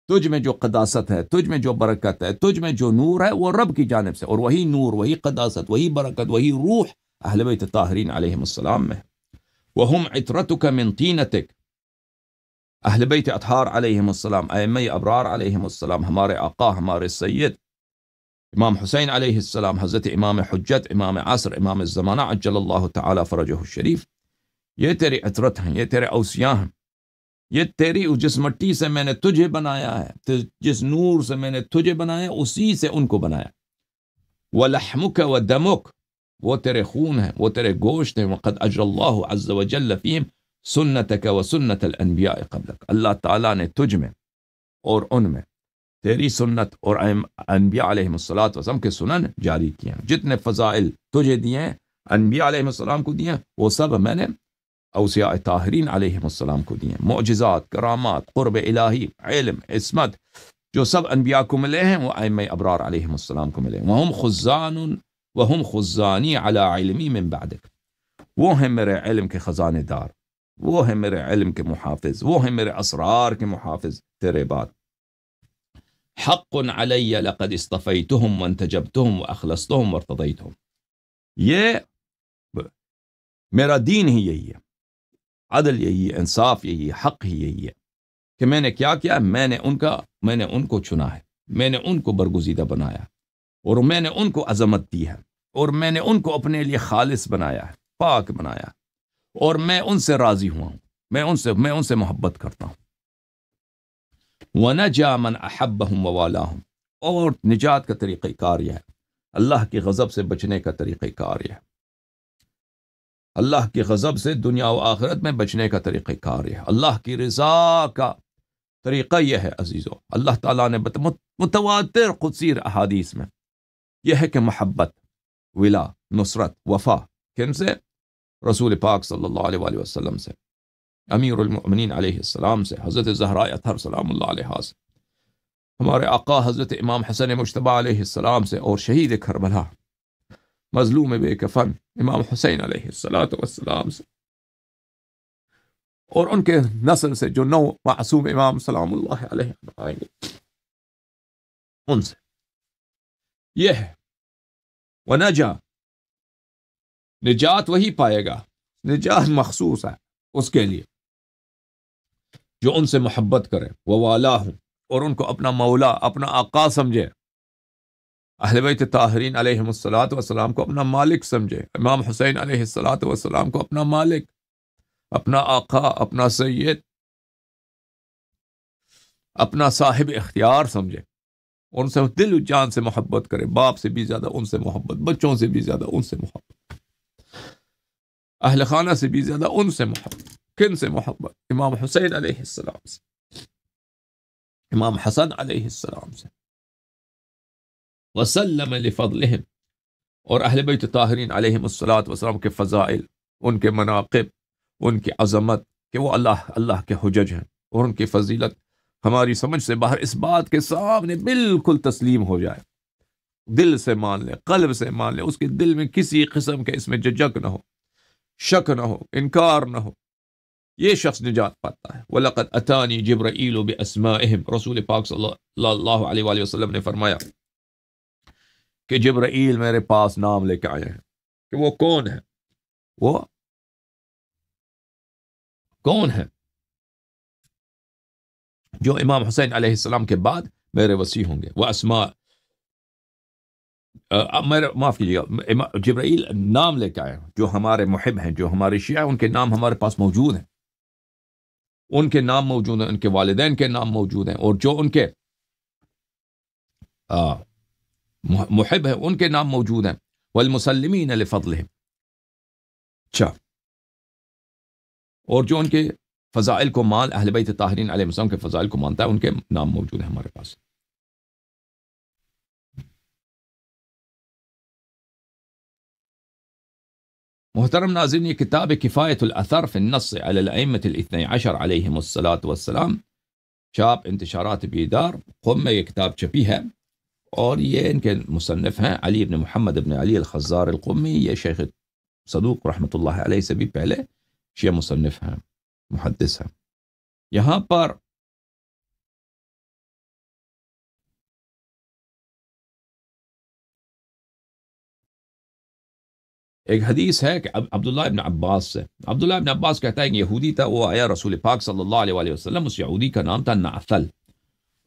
تجھ میں جو قداست ہے، تجھ میں جو برکت ہے، تجھ میں جو نور ہے وہ رب کی جانب سے، اور وہی نور، وہی قداست، وہی برکت، وہی روح اہل بیت طاہرین علیہم السلام میں. وہم عطرتک من طینتک، اہل بیت اطہار علیہم السلام، ائمہ ابرار علیہم السلام، ہمارے آقا، ہمارے سید امام حسین علیہ السلام، حضرت امام حجت، امام عصر، امام الزمانہ عجل اللہ تعالی فرجہ الشریف، یہ تیری عطرت ہیں، یہ تیرے اوصیاء ہیں، یہ تیری جس مٹی سے میں نے تجھے بنایا ہے، جس نور سے میں نے تجھے بنایا اسی سے ان کو بنایا. وَلَحْمُكَ وَدَمُكَ، وہ تیرے خون ہیں، وہ تیرے گوشت ہیں. وَقَدْ أَجْرَ اللَّهُ عَزَّ وَجَلَّ فِيهِمْ سُنَّتَكَ وَسُنَّةَ الْأَنْبِيَاءِ قَبْلَكَ، اللہ تعالیٰ نے تجھ میں اور ان میں تیری سنت اور انبیاء علیہ الصلوۃ والسلام کے سنن جاری کیے ہیں. جتنے فضائل تجھے دیے ہیں، انبیاء علیہ السلام کو دیے ہیں، وہ سب میں نے اوصیاء طاہرین علیہ السلام کو دیے ہیں. معجزات، کرامات، قرب الہی، علم، عصمت، جو سب انبیاء کو ملے ہیں وہ ائمہ ابرار علیہ السلام کو ملے ہیں. وہم خزانی علی علمی من بعدک، وہ ہیں میرے علم کے خزانے دار، وہ ہیں میرے علم کے محافظ، وہ ہیں میرے اسرار کے محافظ تیرے بعد. حق علی لقد اصطفیتہم وانتجبتہم واخلصتہم وارتضیتہم، یہ میرا دین ہی یہی ہے، عدل یہی ہے، انصاف یہی ہے، حق ہی یہی ہے کہ میں نے کیا کیا، میں نے ان کو چنا ہے، میں نے ان کو برگزیدہ بنایا، اور میں نے ان کو عظمت دی ہے، اور میں نے ان کو اپنے لیے خالص بنایا ہے، پاک بنایا، اور میں ان سے راضی ہوا ہوں، میں ان سے محبت کرتا ہوں. وَنَجَا مَنْ أَحَبَّهُمْ وَوَالَاهُمْ، اور نجات کا طریقہ کار یہ ہے، اللہ کی غضب سے بچنے کا طریقہ کار یہ ہے، اللہ کی غضب سے دنیا و آخرت میں بچنے کا طریقہ کار یہ ہے، اللہ کی رضا کا طریقہ یہ ہے. عزیزو، اللہ تعالیٰ نے متواتر قدسی احادیث میں یہ ہے کہ محبت، ولا، نصرت، وفا کن سے؟ رسول پاک صلی اللہ علیہ وآلہ وسلم سے، امیر المؤمنین علیہ السلام سے، حضرت زہرا اطہر سلام اللہ علیہ سے، ہمارے آقا حضرت امام حسن مجتبی علیہ السلام سے، اور شہید کربلا مظلوم بے کفن امام حسین علیہ السلام سے، اور ان کے نسل سے جو 9 معصوم امام سلام اللہ علیہ آئیں گے، ان سے. یہ ہے ونجا، نجات وہی پائے گا، نجات مخصوص ہے اس کے لیے جو ان سے محبت کرے، ووالاہم، اور ان کو اپنا مولا، اپنا آقا سمجھے، اہل بیت طاہرین علیہم الصلوۃ والسلام کو اپنا مالک سمجھے، امام حسین علیہ الصلوۃ والسلام کو اپنا مالک، اپنا آقا، اپنا سید، اپنا صاحب اختیار سمجھے، ان سے دل و جان سے محبت کرے، باپ سے بھی زیادہ ان سے محبت، بچوں سے بھی زیادہ ان سے محبت، اہل خانہ سے بھی زیادہ ان سے محبت. کن سے محبت؟ امام حسین علیہ السلام سے، امام حسن علیہ السلام سے. وسلم لفضلہم، اور اہل بیت طاہرین علیہم الصلوۃ والسلام کے فضائل، ان کے مناقب، ان کی عظمت، کہ وہ اللہ کے حجج ہیں، اور ان کی فضیلت ہماری سمجھ سے باہر، اس بات کے سامنے بالکل تسلیم ہو جائے، دل سے مان لے، قلب سے مان لے، اس کے دل میں کسی قسم کے اس میں جھجک نہ ہو، شک نہ ہو، انکار نہ ہو، یہ شخص نجات پاتا ہے. وَلَقَدْ أَتَانِي جِبْرَئِيلُ بِأَسْمَائِهِمْ، رسول پاک صلی اللہ علیہ وآلہ وسلم نے فرمایا کہ جبرائیل میرے پاس نام لے کے آئے ہیں، کہ وہ کون ہے، وہ کون ہے جو امام حسین علیہ السلام کے بعد میرے وصی ہوں گے. وہ اسماء، معاف کیجیے گا، جبرائیل نام لے کے آئے ہیں، جو ہمارے محب ہیں، جو ہمارے شیعہ ہیں، ان کے نام ہمارے پاس موجود ہیں، ان کے نام موجود ہیں، ان کے والدین کے نام موجود ہیں، اور جو ان کے محب ہیں ان کے نام موجود ہیں. والمسلمین لفضلہم، اچھا، اور جو ان کے فضائل کو اہل بیت طاہرین علیہ السلام کے فضائل کو مانتا ہے، ان کے نام موجود ہیں ہمارے پاس. محترم ناظرین، یہ کتاب کفایت الاثر فی النص علی الائمۃ الاثنی عشر علیہم الصلاۃ والسلام، چاپ انتشارات بیدار قم میں یہ کتاب چھپی ہے، اور یہ ان کے مصنف ہیں علی ابن محمد ابن علی الخزار القمی، یہ شیخ صدوق رحمۃ اللہ علیہ سے بھی پہلے شیعہ مصنف ہیں، محدث ہیں۔ یہاں پر ایک حدیث ہے کہ عبداللہ ابن عباس سے، عبداللہ ابن عباس کہتا ہے کہ یہودی تھا، وہ آیا رسول پاک صلی اللہ علیہ وآلہ وسلم، اس یہودی کا نام تھا نعثل۔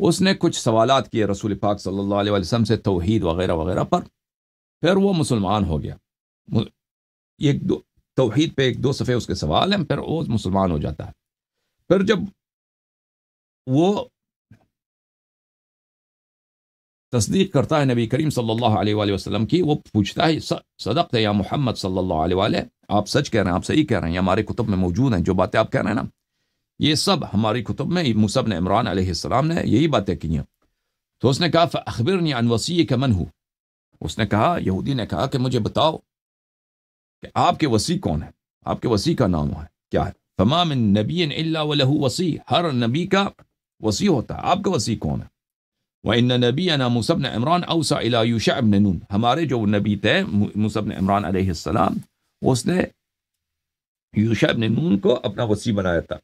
اس نے کچھ سوالات کیے رسول پاک صلی اللہ علیہ وآلہ وسلم سے توحید وغیرہ وغیرہ پر، پھر وہ مسلمان ہو گیا۔ توحید پہ ایک دو صفحے اس کے سوال ہیں، پھر وہ مسلمان ہو جاتا ہے۔ پھر جب وہ تصدیق کرتا ہے نبی کریم صلی اللہ علیہ وآلہ وسلم کی، وہ پوچھتا ہے صدقت یا محمد صلی اللہ علیہ وآلہ، آپ سچ کہہ رہے ہیں، آپ صحیح کہہ رہے ہیں، یہ ہمارے کتب میں موجود ہیں، جو باتیں آپ کہہ رہے ہیں نا، یہ سب ہماری کتب میں موسیٰ بن عمران علیہ السلام نے یہی باتیں کی ہیں۔ تو اس نے کہا فاخبرنی عن وصیک من ہو، اس نے کہا، یہودی نے کہا کہ مجھے بتاؤ کہ آپ کے وصی کون ہے، آپ کے وصی کا نام ہے کیا ہے؟ فما من نبی الا وله وصی، ہر نبی کا وصی ہوتا ہے، آپ کا وصی کون ہے؟ وَإِنَّ نَبِيَّنَا مُوسَى بْنَ عِمْرَانَ أَوْصَى إِلَى يُوشَعَ بْنَ نُون، ہمارے جو نبی تھے موسیٰ بن عمران علیہ السلام، اس نے یوشع بن نون کو اپنا وصی بنایا تھا۔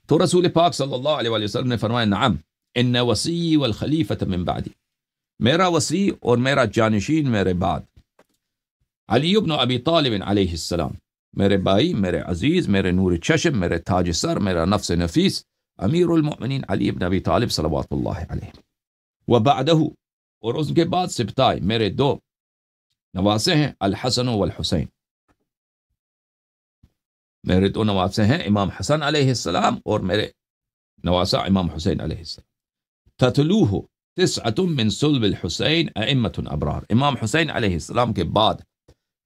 تو رسول پاک صلی اللہ علیہ وآلہ وسلم نے فرمایا نعم ان وصی والخلیفۃ من بعدی، میرا وصی اور میرا جانشین میرے بعد علی بن ابی طالب علیہ السلام، میرے بھائی، میرے عزیز، میرے نور چشم، میرے تاج سر، میرا نفس نفیس، امیر المؤمنین علی بن ابی طالب صلوات اللہ علیہ، وبعدہ، اور اس کے بعد سبتائے میرے دو نواسے ہیں، الحسن والحسین، میرے دو نواسے ہیں امام حسن علیہ السلام اور میرے نواسا امام حسین علیہ السلام، تتلوہ تسعۃ من صلب الحسین ائمۃ ابرار، امام حسین علیہ السلام کے بعد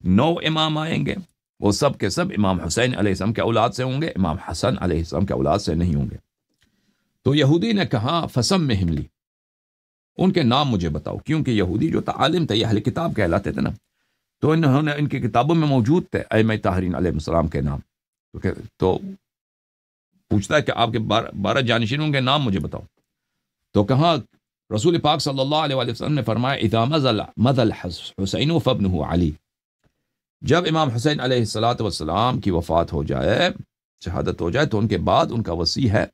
9 امام آئیں گے، وہ سب کے سب امام حسین علیہ السلام کے اولاد سے ہوں گے، امام حسن علیہ السلام کے اولاد سے نہیں ہوں گے۔ تو یہودی نے کہا فسمہم لی، ان کے نام مجھے بتاؤ، کیونکہ یہودی جو عالم تھے، یہ اہل کتاب کہلاتے تھے نا، تو انہوں نے ان کی کتابوں میں موجود تھے ائمہ طاہرین علیہ السلام کے نام، تو پوچھتا ہے کہ آپ کے 12 جانشینوں کے نام مجھے بتاؤ۔ تو کہا رسول پاک صلی اللہ علیہ وآلہ وسلم نے فرمایا اذا مضى الحسین فابنہ علی، جب امام حسین علیہ السلام کی وفات ہو جائے، شہادت ہو جائے، تو ان کے بعد ان کا وصی ہے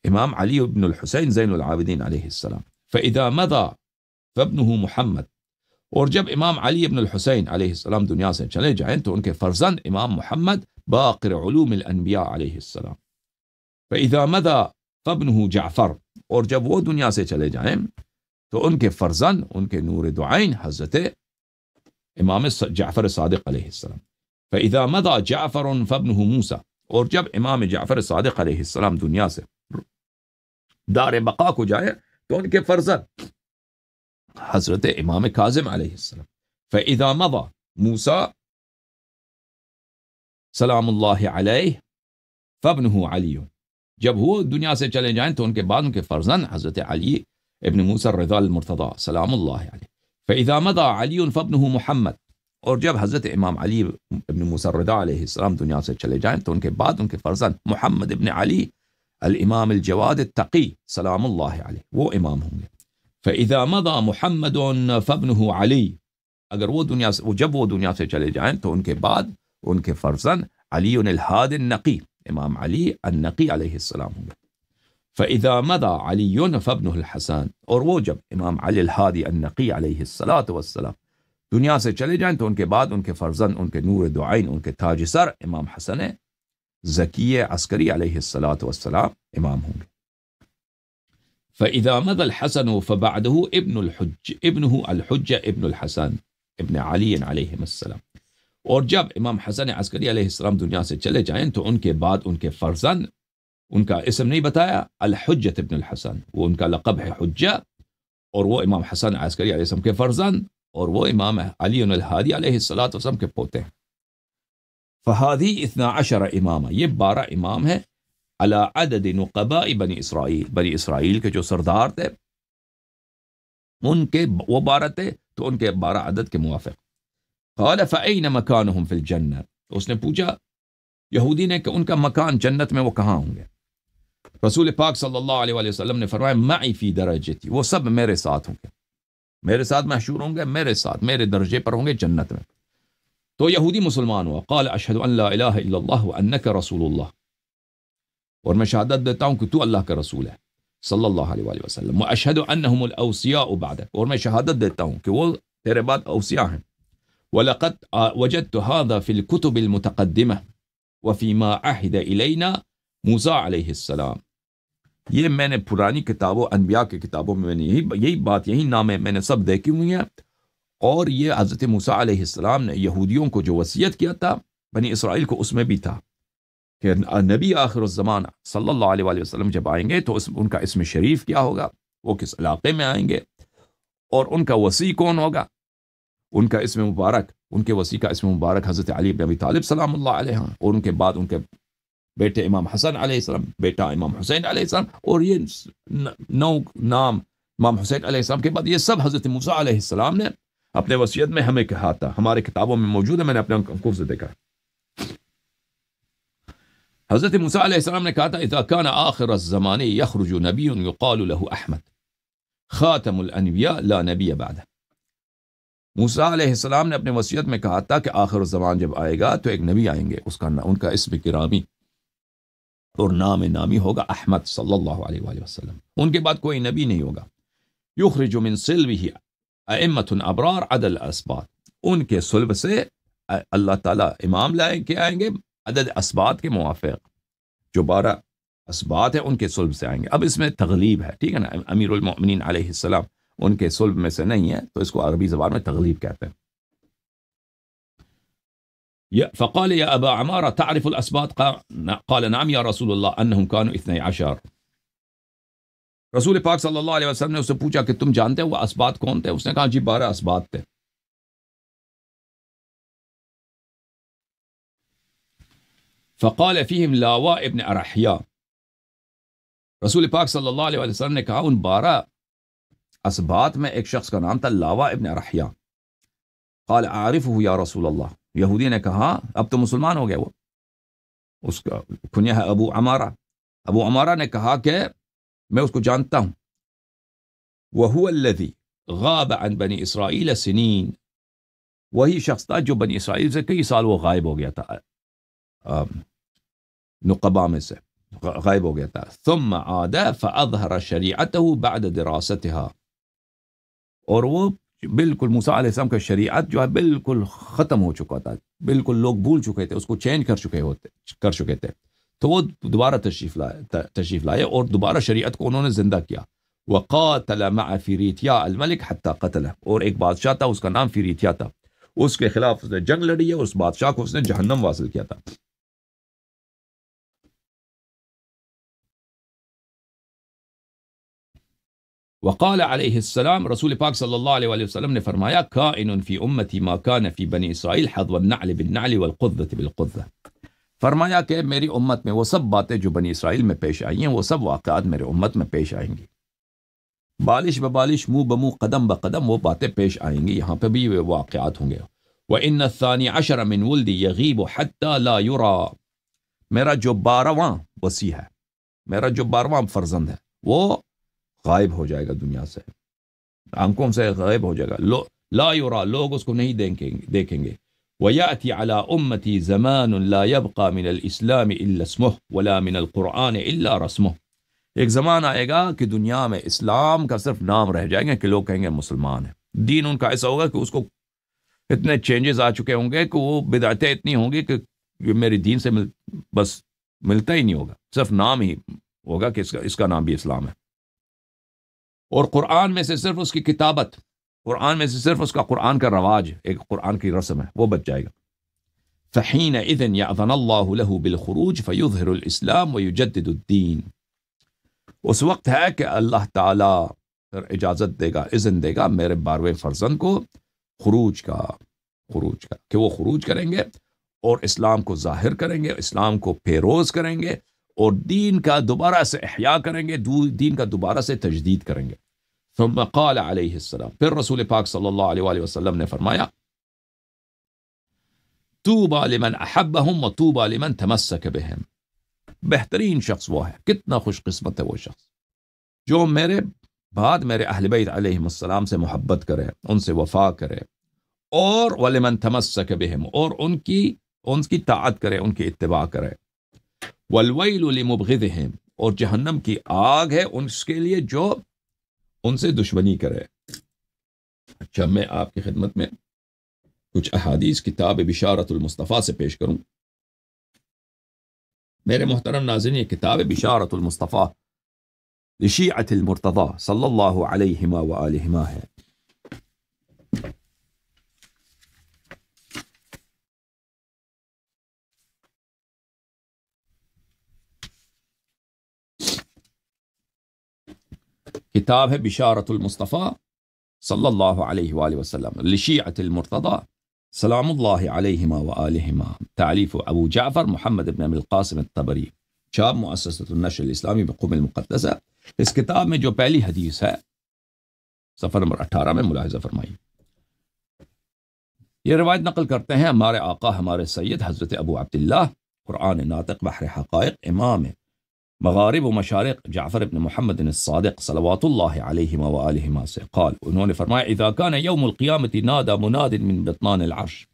امام علی بن الحسین زین العابدین علیہ السلام، فاذا مضى فابنہ محمد، اور جب امام علی ابن الحسین علیہ السلام دنیا سے چلے جائیں تو ان کے فرزند امام محمد باقر علوم الانبیاء علیہ السلام، فاذا مضى فابنہ جعفر، اور جب وہ دنیا سے چلے جائیں تو ان کے فرزند، ان کے نور دعائن حضرت امام جعفر صادق علیہ السلام، فاذا مضى جعفر فابنہ موسیٰ، اور جب امام جعفر صادق علیہ السلام دنیا سے دار بقا کو جائے تو ان کے فرزند حضرت امام کاظم علیہ السلام، فاذا مضى موسیٰ سلام اللہ علیہ فابنہ علی، جب وہ دنیا سے چلے جائیں تو ان کے بعد ان کے فرزند حضرت علی ابن موسیٰ الرضا المرتضی سلام اللہ علیہ، فاذا مضى علی فابنہ محمد، اور جب حضرت امام علی ابن موسیٰ الرضا علیہ السلام دنیا سے چلے جائیں تو ان کے بعد ان کے فرزند محمد ابن علی الامام الجواد التقی سلام اللہ علیہ، وہ امام ہوں گے، فاذا مضى محمد فابنہ علی، اگر وہ دنیا سے جب وہ دنیا سے چلے جائیں تو ان کے بعد ان کے فرزند علی الہادی النقی امام علی النقی علیہ السلام ہوں گے، فاذا مضى علی فابنہ الحسن، اور وہ جب امام علی الہادی النقی علیہ السلام دنیا سے چلے جائیں تو ان کے بعد ان کے فرزند، ان کے نور دعائن، ان کے تاج سر امام حسن زکی عسکری علیہ السلام امام ہوں گے، فاذا مضى الحسن فبعده ابنه الحجہ ابن الحسن ابن علی علیہ السلام، اور جب امام حسن عسکری علیہ السلام دنیا سے چلے جائیں تو ان کے بعد ان کے فرزند، ان کا اسم نہیں بتایا، الحجۃ ابن الحسن، وہ ان کا لقب ہے حجہ، اور وہ امام حسن عسکری علیہ السلام کے فرزند، اور وہ امام علی الہادی علیہ السلام کے پوتے ہیں، فہذی 12 امامہ، یہ 12 امام ہیں، علی عدد نقباء بنی اسرائیل، بنی اسرائیل کے جو سردار تھے ان کے وہ 12 تھے، تو ان کے 12 عدد کے موافق۔ قال فأین مکانہم فی الجنہ، اس نے پوچھا یہودی نے کہ ان کا مکان جنت میں وہ کہاں ہوں گے؟ رسول پاک صلی اللہ علیہ وآلہ وسلم نے فرمایا معی فی درجتی، وہ سب میرے ساتھ ہوں گے، میرے ساتھ محشور ہوں گے، میرے ساتھ میرے درجے پر ہوں گے جنت میں۔ تو یہودی مسلمان ہوا، قال اشہد ان لا الہ الا اللہ وانک رسول اللہ، اور میں شہادت دیتا ہوں کہ تو اللہ کا رسول ہے صلی اللہ علیہ وآلہ وسلم، واشہد انہم الاوصیاء بعدک، اور میں شہادت دیتا ہوں کہ وہ تیرے بعد اوصیاء ہیں، وَلَقَدْ وَجَدْتُ هَذَا فِي الْكُتُبِ الْمُتَقَدِّمَةِ وَفِي مَا عَهِدَ إِلَيْنَا موسیٰ علیہ السلام، یہ میں نے پرانی کتابوں، انبیاء کی کتابوں میں نے یہی بات، یہی نام میں نے سب دیکھی ہوئی ہیں، اور یہ حضرت موسیٰ علیہ السلام نے یہودیوں کو جو وصیت کیا تھا بنی اسرائیل کو، اس میں بھی تھا کہ نبی آخر الزمان صلی اللہ علیہ وآلہ وسلم جب آئیں گے تو ان کا اسم شریف کیا ہوگا، وہ کس علاقے میں آئیں گے، اور ان کا وصی کون ہوگا، ان کا اسم مبارک، ان کے وصی کا اسم مبارک حضرت علی بن ابی طالب سلام اللہ علیہ، اور ان کے بعد ان کے بیٹے امام حسن علیہ السلام، بیٹا امام حسین علیہ السلام، اور یہ 9 نام امام حسین علیہ السلام کے بعد، یہ سب حضرت موسیٰ علیہ السلام نے اپنے وصیت میں ہمیں کہا تھا، ہمارے کتابوں میں موجود ہے، میں نے اپنے آنکھوں سے دیکھا۔ حضرت موسیٰ علیہ السلام نے کہا تھا اذا كان آخر الزمان يخرج نبی يقال له احمد خاتم الانبیاء لا نبی بعدہ۔ موسیٰ علیہ السلام نے اپنے وصیت میں کہا تھا کہ آخر الزمان جب آئے گا تو ایک نبی آئیں گے، ان کا اسم گرامی اور نام نامی ہوگا احمد صلی اللہ علیہ وآلہ وسلم، ان کے بعد کوئی نبی نہیں ہوگا۔ یخرج من صلبہ ائمۃ ابرار عدل اسباط، ان کے صلب سے اللہ تعالیٰ امام لائیں کے آئیں گے عدد اسباط کے موافق، جو 12 اسباط ہیں ان کے صلب سے آئیں گے۔ اب اس میں تغلیب ہے، ٹھیک ہے نا، امیر المؤمنین علیہ السلام ان کے صلب میں سے نہیں ہے، تو اس کو عربی زبان میں تغلیب کہتے ہیں۔ فقال یا ابا عمارہ تعرف الاسباط؟ قال نعم یا رسول اللہ انہم كانوا 12۔ رسول پاک صلی اللہ علیہ وسلم نے اس سے پوچھا کہ تم جانتے ہو وہ اسباط کون تھے؟ اس نے کہا جی 12 اسباط تھے۔ فقال فیہم لاوا ابن ارحیا، رسول پاک صلی اللہ علیہ وسلم نے کہا ان 12 اسباط میں ایک شخص کا نام تھا لاوا ابن ارحیا۔ قال اعرفه یا رسول اللہ، یہودی نے کہا اب تو مسلمان ہو گیا وہ، اس کا کنیا ہے ابو عمارہ۔ ابو عمارہ نے کہا کہ میں اس کو جانتا ہوں، وَهُوَ الَّذِي غَابَ عَنْ بَنِي إِسْرَائِيلَ سِنِينَ، وہی شخص تھا جو بنی اسرائیل سے کئی سال وہ غائب ہو گیا تھا، نقبہ میں سے غائب ہو گیا تھا۔ ثم عاد فأظهر شریعته بعد دراستها، اور وہ بالکل موسیٰ علیہ السلام کا شریعت جو ہے بالکل ختم ہو چکا تھا، بالکل لوگ بھول چکے تھے، اس کو چینج کر چکے تھے، تو وہ دوبارہ تشریف لائے اور دوبارہ شریعت کو انہوں نے زندہ کیا۔ وقاتل مع فیریتیا الملک حتی قتلہ، اور ایک بادشاہ تھا اس کا نام فیریتیا تھا، اس کے خلاف اس نے جنگ لڑی ہے، اس بادشاہ کو اس نے جہنم واصل کیا تھا۔ وقال علیہ السلام، رسول پاک صلی اللہ علیہ وآلہ وسلم نے فرمایا کائن فی امتی ما کان فی بنی اسرائیل حظو النعل بالنعل والقذة بالقذة، فرمایا کہ میری امت میں وہ سب باتیں جو بنی اسرائیل میں پیش آئی ہیں وہ سب واقعات میرے امت میں پیش آئیں گی، بالش ببالش، منہ بمنہ، قدم بقدم وہ باتیں پیش آئیں گی، یہاں پہ بھی وہ واقعات ہوں گے۔ وَإِنَّ الثَّانِي عَشَرَ مِنْ وُلْدِي يَغِيبُ حَتَّى لَا يُرَى، میرا جو 12واں وصی ہے، میرا جو 12واں فرزند ہے وہ غائب ہو جائے گا دنیا سے، آنکھوں سے غائب ہو جائے گا، لا یرا، لوگ اس کو نہیں دیکھیں گے۔ وَيَأْتِي عَلَىٰ أُمَّتِي زَمَانٌ لَا يَبْقَى مِنَ الْإِسْلَامِ إِلَّا اسْمُهُ وَلَا مِنَ الْقُرْآنِ إِلَّا رَسْمُهُ، ایک زمان آئے گا کہ دنیا میں اسلام کا صرف نام رہ جائیں گے کہ لوگ کہیں گے مسلمان ہیں، دین ان کا ایسا ہوگا کہ اس کو اتنے چینجز آ چکے ہوں گے کہ وہ بدعتیں اتنی ہوں گی کہ یہ میری دین سے بس ملتا ہی نہیں ہوگا، صرف نام ہی ہوگا کہ اس کا نام بھی اسلام ہے، اور قرآن میں سے صرف اس کی کتابت، قرآن میں سے صرف اس کا قرآن کا رواج، ایک قرآن کی رسم ہے، وہ بچ جائے گا۔ فَحِينَئِذٍ يَأْذَنَ اللَّهُ لَهُ بِالْخُرُوجِ فَيُظْهِرُ الْإِسْلَامَ وَيُجَدِّدُ الدِّينَ، اس وقت ہے کہ اللہ تعالیٰ اجازت دے گا، اذن دے گا میرے 12ویں فرزند کو خروج کا کہ وہ خروج کریں گے اور اسلام کو ظاہر کریں گے، اسلام کو پیروز کریں گے، اور دین کا دوبارہ سے احیاء کریں گے، دین کا دوبارہ سے تجدید کریں گے۔ ثم قال علیہ السلام، پھر رسول پاک صلی اللہ علیہ وآلہ وسلم نے فرمایا طوبى لمن احبهم وطوبى لمن تمسك بهم، بہترین شخص وہ ہے، کتنا خوش قسمت ہے وہ شخص جو میرے بعد میرے اہل بیت علیہم السلام سے محبت کرے، ان سے وفا کرے، اور وَلِمَنْ تَمَسَّكَ بِهِمْ، اور ان کی طاعت کرے، ان کی اتباع کرے۔ وَالْوَيْلُ لِمُبْغِضِهِمْ، اور جہنم کی آگ ہے اس کے لیے جو ان سے دشمنی کرے۔ اچھا، میں آپ کی خدمت میں کچھ احادیث کتاب بشارت المصطفیٰ سے پیش کروں۔ میرے محترم ناظرین، یہ کتاب بشارت المصطفیٰ لشیعۃ المرتضی صلی اللہ علیہ وآلہ ہے۔ کتاب ہے بشارت المصطفیٰ صلی اللہ علیہ وآلہ وسلم لشیعۃ المرتضی سلام اللہ علیہما وآلہما، تالیف ابو جعفر محمد بن ابی القاسم الطبری، چھاپ مؤسسۃ النشر الاسلامی بقم المقدسہ۔ اس کتاب میں جو پہلی حدیث ہے صفحہ نمبر 18 میں ملاحظہ فرمائی۔ یہ روایت نقل کرتے ہیں ہمارے آقا ہمارے سید حضرت ابو عبداللہ قرآن ناطق بحر حقائق امام مغارب و مشارق جعفر ابن محمد الصادق صلوات اللہ علیہ وآلہ سے قال، انہوں نے فرمایا اذا کان یوم القیامت نادى مناد من بطنان العرش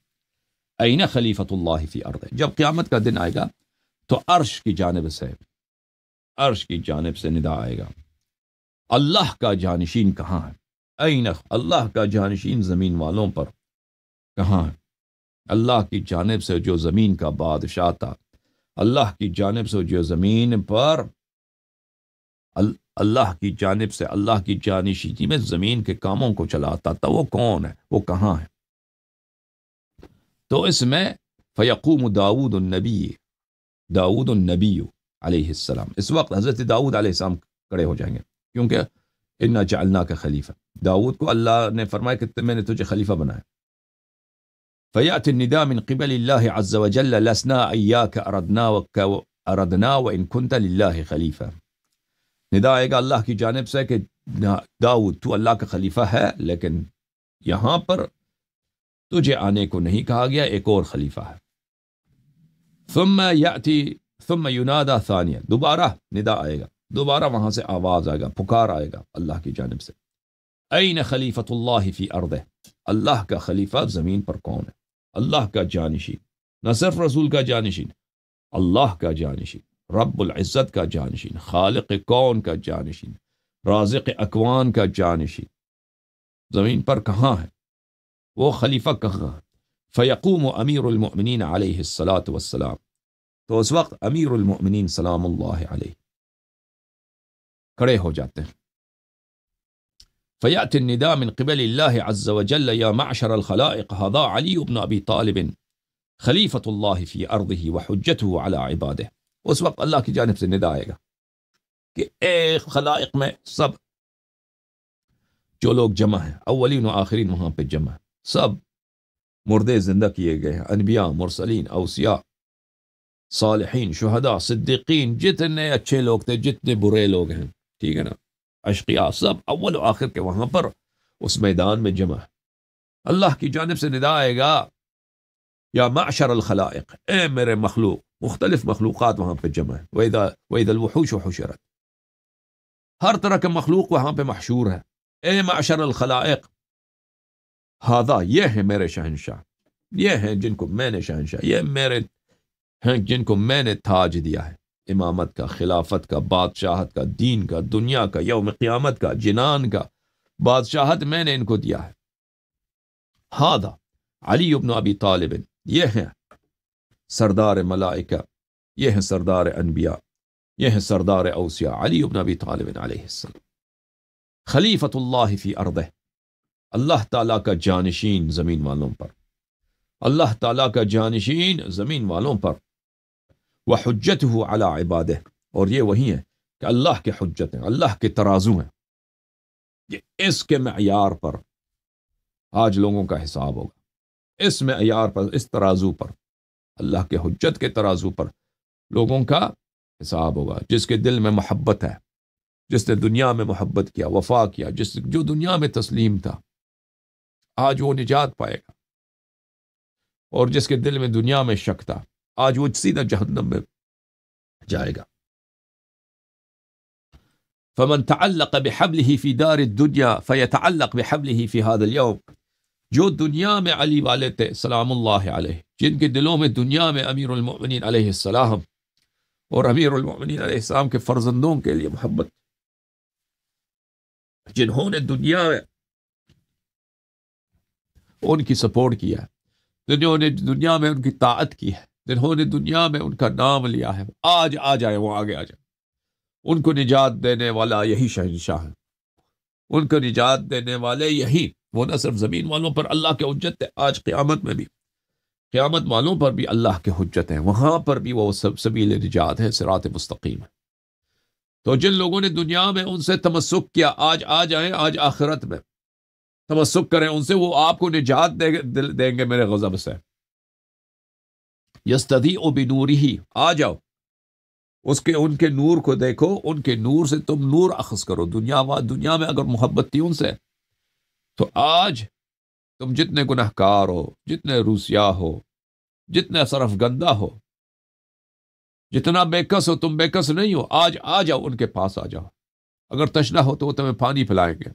این خلیفۃ اللہ فی ارض، جب قیامت کا دن آئے گا تو عرش کی جانب سے ندا آئے گا، اللہ کا جانشین کہاں ہے؟ این، اللہ کا جانشین زمین والوں پر کہاں ہے؟ اللہ کی جانب سے جو زمین کا بادشاہ تھا، اللہ کی جانب سے جو زمین پر اللہ کی جانب سے اللہ کی جانشینی میں زمین کے کاموں کو چلاتا تھا، وہ کون ہے؟ وہ کہاں ہے؟ تو اس میں فیقوم داؤد النبی علیہ السلام، اس وقت حضرت داؤد علیہ السلام کھڑے ہو جائیں گے، کیونکہ انا جعلناک خلیفہ، داؤد کو اللہ نے فرمایا کہ میں نے تجھے خلیفہ بنایا۔ فیأتی النداء من قبل اللہ عز وجل لسنا ایاک اردنا وان کنت للہ خلیفہ، ندا آئے گا اللہ کی جانب سے کہ داؤد تو اللہ کا خلیفہ ہے، لیکن یہاں پر تجھے آنے کو نہیں کہا گیا، ایک اور خلیفہ ہے۔ ثم ینادى ثانیہ، دوبارہ ندا آئے گا، دوبارہ وہاں سے آواز آئے گا، پکار آئے گا اللہ کی جانب سے، این خلیفۃ اللہ فی ارضہ، اللہ کا خلیفہ زمین پر کون ہے؟ اللہ کا جانشین، نہ صرف رسول کا جانشین، اللہ کا جانشین، رب العزت کا جانشین، خالق کون کا جانشین، رازق اکوان کا جانشین زمین پر کہاں ہے؟ وہ خلیفہ کہاں ہے؟ فیقوم امیر المؤمنین علیہ الصلاۃ والسلام، تو اس وقت امیر المؤمنین سلام اللہ علیہ کھڑے ہو جاتے ہیں۔ فیأتی النداء من قبل اللہ عز وجل یا معشر الخلائق هذا علی بن ابی طالب خلیفۃ اللہ فی ارضہ وحجتہ علی عبادہ، اس وقت اللہ کی جانب سے ندا آئے گا کہ اے خلائق میں سب جو لوگ جمع ہیں، اولین و آخرین وہاں پہ جمع ہیں، سب مردے زندہ کیے گئے ہیں، انبیاء، مرسلین، اوصیاء، صالحین، شہداء، صدیقین، جتنے اچھے لوگ تھے، جتنے برے لوگ ہیں، ٹھیک ہے نا، اشقیاء، سب اول و آخر کے وہاں پر اس میدان میں جمع ہے۔ اللہ کی جانب سے ندا آئے گا یا معشر الخلائق، اے میرے مخلوق، مختلف مخلوقات وہاں پہ جمع ہے، وَإِذَا الْوُحُوشُ حُشِرَتْ، ہر طرح کے مخلوق وہاں پہ محشور ہے، اے معشر الخلائق، ہذا، یہ ہے میرے شہنشاہ، یہ ہیں جن کو میں نے شہنشاہ، یہ میرے ہیں جن کو میں نے تاج دیا ہے، امامت کا، خلافت کا، بادشاہت کا، دین کا، دنیا کا، یوم قیامت کا، جنان کا، بادشاہت میں نے ان کو دیا ہے۔ ہذا علی بن ابی طالب، یہ ہیں سردار ملائکہ، یہ ہیں سردار انبیاء، یہ ہیں سردار اوصیاء، علی بن ابی طالب علیہ السلام، خلیفۃ اللہ فی ارضہ، اللہ تعالیٰ کا جانشین زمین والوں پر، اللہ تعالیٰ کا جانشین زمین والوں پر، وحجتہ علی عبادہ، اور یہ وہی ہے کہ اللہ کے حجت ہیں، اللہ کے ترازو ہیں، یہ اس کے معیار پر آج لوگوں کا حساب ہوگا، اس معیار پر، اس ترازو پر، اللہ کے حجت کے ترازو پر لوگوں کا حساب ہوگا۔ جس کے دل میں محبت ہے، جس نے دنیا میں محبت کیا، وفا کیا، جو دنیا میں تسلیم تھا، آج وہ نجات پائے گا، اور جس کے دل میں دنیا میں شک تھا، آج وہ سیدھا جہنم میں جائے گا. فمن تعلق بحبله في دار الدنيا فيتعلق بحبله في هذا اليوم. جو دنیا میں علی والے تھے سلام اللہ علیہ، جن کے دلوں میں دنیا میں امیر المؤمنین علیہ السلام اور امیر المؤمنین علیہ السلام کے فرزندوں کے لیے محبت، جنہوں نے دنیا میں ان کی سپورٹ کیا ہے، جنہوں نے دنیا میں ان کی طاعت کی ہے، جنہوں نے دنیا میں ان کا نام لیا ہے، آج آ جائے، وہ آگے آ جائے. ان کو نجات دینے والا یہی شہنشاہ ہے، ان کو نجات دینے والے یہی، وہ نہ صرف زمین والوں پر اللہ کے حجت ہے، آج قیامت میں بھی قیامت والوں پر بھی اللہ کے حجت ہیں، وہاں پر بھی وہ سبیل نجات ہے، صراط مستقیم ہے. تو جن لوگوں نے دنیا میں ان سے تمسک کیا، آج آ جائیں، آج آخرت میں تمسک کریں ان سے، وہ آپ کو نجات دیں گے میرے غضب سے. یستضیء بنورہ، آ جاؤ ان کے نور کو دیکھو، ان کے نور سے تم نور اخذ کرو. دنیا میں اگر محبت تھی ان سے، تو آج تم جتنے گنہگار ہو، جتنے روسیا ہو، جتنے صرف گندہ ہو، جتنا بے کس ہو، تم بے کس نہیں ہو. آج آ جاؤ، ان کے پاس آ جاؤ. اگر تشنہ ہو تو وہ تمہیں پانی پلائیں گے،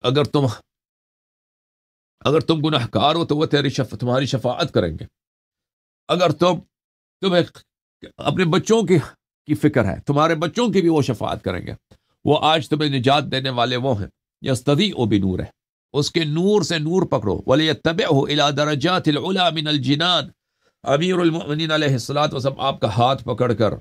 اگر تم گنہگار ہو تو وہ تمہاری شفاعت کریں گے. اگر تمہیں اپنے بچوں کی فکر ہے، تمہارے بچوں کی بھی وہ شفاعت کریں گے. وہ آج تمہیں نجات دینے والے وہ ہیں. یستضیء بنورہ، اس کے نور سے نور پکڑو. وَلِيَتَّبِعْهُ إِلَى دَرَجَاتِ الْعُلَى مِنَ الْجِنَانِ. امیر المؤمنین علیہ الصلوۃ آپ کا ہاتھ پکڑ کر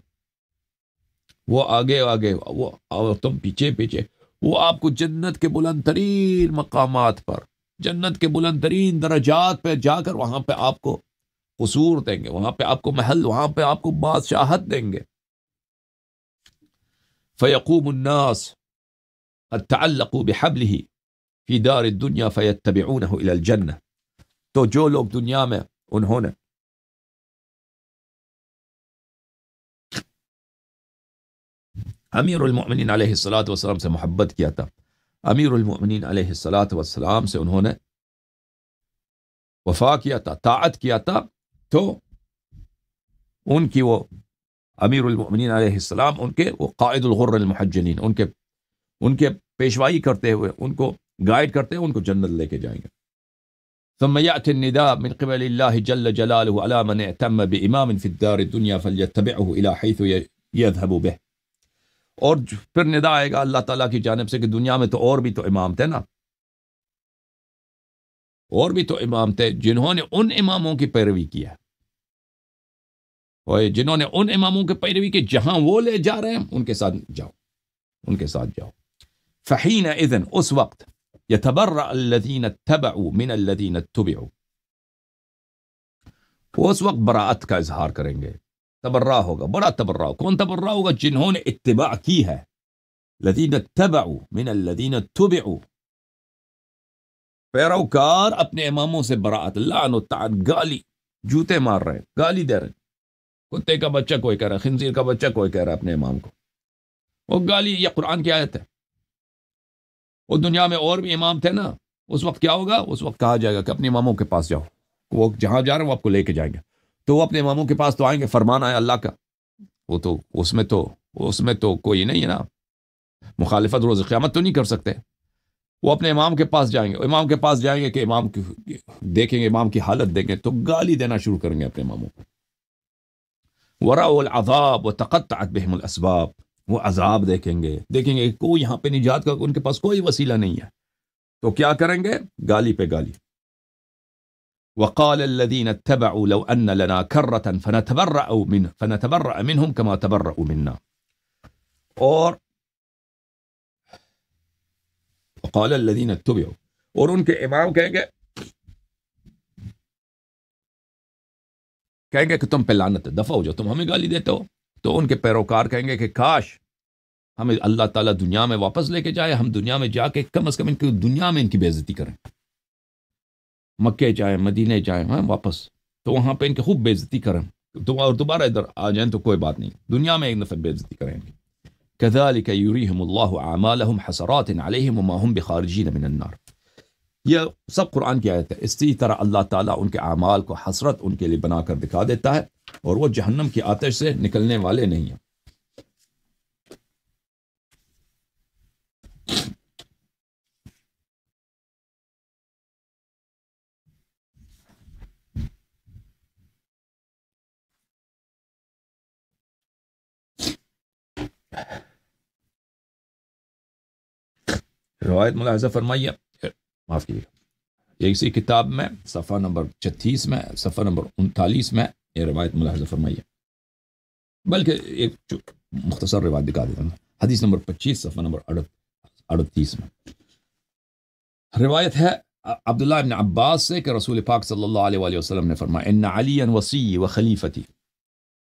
وہ آگے وہ اور تم پیچھے پیچھے، وہ آپ کو جنت کے بلند ترین مقامات پر، جنت کے بلند ترین درجات پہ جا کر وہاں پہ آپ کو قصور دیں گے، وہاں پہ آپ کو محل، وہاں پہ آپ کو بادشاہت دیں گے. فَيَقُومُ النَّاسُ قَدْ تَعَلَّقُوا بِحَبْلِهِ فِي دَارِ الدُّنْيَا فَيَتَّبِعُونَهُ إِلَى الْجَنَّةِ. تو جو لوگ دنیا میں انہوں نے امیر المؤمنین علیہ الصلوۃ والسلام سے محبت کیا تھا، امیر المؤمنین علیہ الصلوۃ والسلام سے انہوں نے وفا کیا تھا، طاعت کیا تھا، تو ان کی وہ امیر المؤمنین علیہ السلام، ان کے وہ قائد الغر المحجلین، ان کے پیشوائی کرتے ہوئے، ان کو گائیڈ کرتے ہوئے ان کو جنت لے کے جائیں گے. ثم يأتي النداء من قبل الله جل جلاله على من اهتم بإمام في الدار الدنيا فليتبعه إلى حيث يذهب به. اور پھر ندا آئے گا اللہ تعالیٰ کی جانب سے کہ دنیا میں تو اور بھی تو امام تھے نا، اور بھی تو امام تھے جنہوں نے ان اماموں کی پیروی کی ہے، اور جنہوں نے ان اماموں کی پیروی کی جہاں وہ لے جا رہے ہیں ان کے ساتھ جاؤ، ان کے ساتھ جاؤ. فحينئذ، اس وقت، يتبرأ الذين اتبعوا من الذين اتبعوا، وہ اس وقت براءت کا اظہار کریں گے. تبرہ ہوگا، بڑا تبرہ. کون تبرہ ہوگا؟ جنہوں نے اتباع کی ہے. الذين اتبعوا من الذين اتبعوا، پیروکار اپنے اماموں سے براءت، لعن و تعن، گالی، جوتے مار رہے ہیں، گالی دے رہے ہیں. کتے کا بچہ کوئی کہہ رہا ہے، خنزیر کا بچہ کوئی کہہ رہا ہے اپنے امام کو، وہ گالی. یہ قرآن کی آیت ہے. وہ دنیا میں اور بھی امام تھے نا، اس وقت کیا ہوگا؟ اس وقت کہا جائے گا کہ اپنے اماموں کے پاس جاؤ، وہ جہاں جا رہے ہیں وہ آپ کو لے کے جائیں گے. تو وہ اپنے اماموں کے پاس تو آئیں گے، فرمان آیا اللہ کا، وہ تو اس میں تو کوئی نہیں ہے نا، مخالفت روز قیامت تو نہیں کر سکتے. وہ اپنے امام کے پاس جائیں گے، امام کے پاس جائیں گے کہ امام کی دیکھیں گے، امام کی حالت دیکھیں تو گالی دینا شروع کریں گے اپنے اماموں کو. ورأوا العذاب وتقطعت بهم الاسباب، وہ عذاب دیکھیں گے کہ کوئی یہاں پہ نجات کا ان کے پاس کوئی وسیلہ نہیں ہے، تو کیا کریں گے؟ گالی پہ گالی. وقال الذين اتبعوا لو ان لنا كرة فنتبرأ منهم كما تبرأوا منا. اور وقال الذين اتبعوا، اور ان کے امام کہیں گے کہ تم پہ لعنت ہے، دفع ہو جاؤ، تم ہمیں گالی دیتے ہو. تو ان کے پیروکار کہیں گے کہ کاش ہمیں اللہ تعالیٰ دنیا میں واپس لے کے جائے، ہم دنیا میں جا کے کم از کم ان کی دنیا میں ان کی بے عزتی کریں، مکے جائیں، مدینے جائیں، واپس تو وہاں پہ ان کی خوب بے عزتی کریں، دوبارہ ادھر آ جائیں تو کوئی بات نہیں، دنیا میں ایک دفعہ بے عزتی کریں گے. كذلك يريهم الله اعمالهم حسرات عليهم وما هم بخارجين من النار. یہ سب قرآن کی آیت ہے. اسی طرح اللہ تعالیٰ ان کے اعمال کو حسرت ان کے لیے بنا کر دکھا دیتا ہے اور وہ جہنم کی آتش سے نکلنے والے نہیں ہیں. روایت ملاحظہ فرمائیے، معاف کیجیے، یہ اسی کتاب میں صفحہ نمبر 36 میں، صفحہ نمبر 39 میں یہ روایت ملاحظہ فرمائیے. بلکہ ایک مختصر روایت دکھا دیتا ہوں. حدیث نمبر 25 صفحہ نمبر 38 میں روایت ہے عبداللہ ابن عباس سے کہ رسول پاک صلی اللہ علیہ وآلہ وسلم نے فرمایا ان علی وصی و خلیفتی.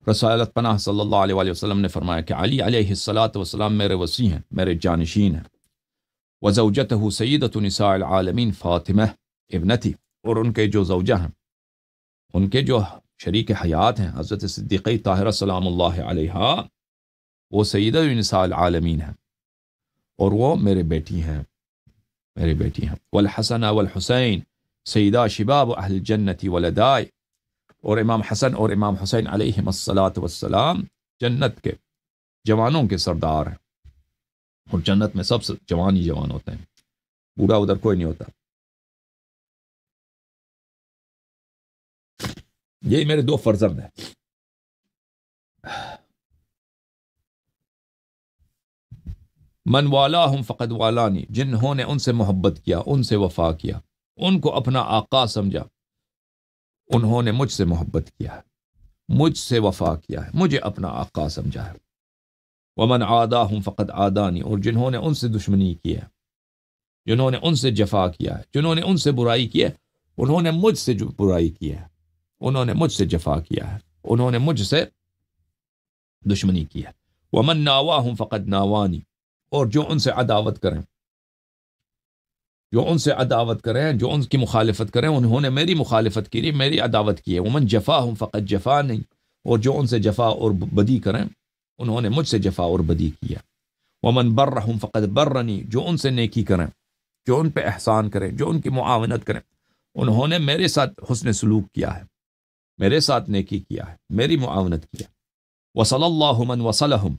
رسالت پناہ صلی اللہ علیہ وآلہ وسلم نے فرمایا کہ علی علیہ الصلاۃ والسلام میرے وصی ہیں، میرے جانشین ہیں. وزوجته سیدۃ نساء العالمین فاطمہ ابنتی، اور ان کے جو زوجہ ہیں، ان کے جو شریک حیات ہیں حضرت صدیقہ طاہرہ سلام اللہ علیہا، وہ سیدہ نساء العالمین ہیں اور وہ میرے بیٹی ہیں، میری بیٹی ہیں. والحسن والحسین سیدہ شباب اہل الجنت ولدائے، اور امام حسن اور امام حسین علیہم الصلاۃ والسلام جنت کے جوانوں کے سردار ہیں، اور جنت میں سب سے جوان ہی جوان ہوتے ہیں، بوڑھا ادھر کوئی نہیں ہوتا. یہی میرے دو فرزند ہیں. من والاہم فقد والانی، جنہوں نے ان سے محبت کیا، ان سے وفا کیا، ان کو اپنا آقا سمجھا، انہوں نے مجھ سے محبت کیا ہے، مجھ سے وفا کیا ہے، مجھے اپنا آقا سمجھا ہے. ومن عاداہم فقد عادانی، اور جنہوں نے ان سے دشمنی کی ہے، جنہوں نے ان سے جفا کیا ہے، جنہوں نے ان سے برائی کی ہے، انہوں نے مجھ سے جو برائی کی ہے، انہوں نے مجھ سے جفا کیا ہے، انہوں نے مجھ سے دشمنی کی ہے. ومن ناواہم فقد ناوانی، اور جو ان سے عداوت کریں، جو ان سے عداوت کریں، جو ان کی مخالفت کریں، انہوں نے میری مخالفت کی، میری عداوت کی ہے. ومن جفاہم فقد جفانی، اور جو ان سے جفا اور بدی کریں، انہوں نے مجھ سے جفا اور بدی کیا. ومن برہم فقد برنی، جو ان سے نیکی کریں، جو ان پہ احسان کریں، جو ان کی معاونت کریں، انہوں نے میرے ساتھ حسن سلوک کیا ہے، میرے ساتھ نیکی کیا ہے، میری معاونت کیا. وصلی اللہ من وصلہم،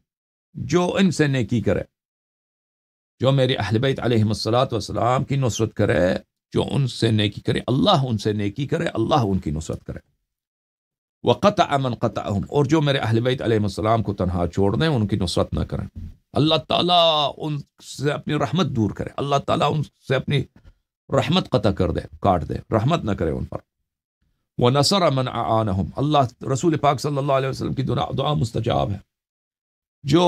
جو ان سے نیکی کرے، جو میرے اہل بیت علیہم الصلاۃ والسلام کی نصرت کرے، جو ان سے نیکی کرے، اللہ ان سے نیکی کرے، اللہ ان کی نصرت کرے. وقطع من قطعہم، اور جو میرے اہل بیت علیہم السلام کو تنہا چھوڑ دیں، ان کی نصرت نہ کریں، اللہ تعالیٰ ان سے اپنی رحمت دور کرے، اللہ تعالیٰ ان سے اپنی رحمت قطع کر دے، کاٹ دے، رحمت نہ کرے ان پر. وَنَصَرَ مَنْ أَعَانَهُمْ، اللہ رسول پاک صلی اللہ علیہ وسلم کی دعا مستجاب ہے. جو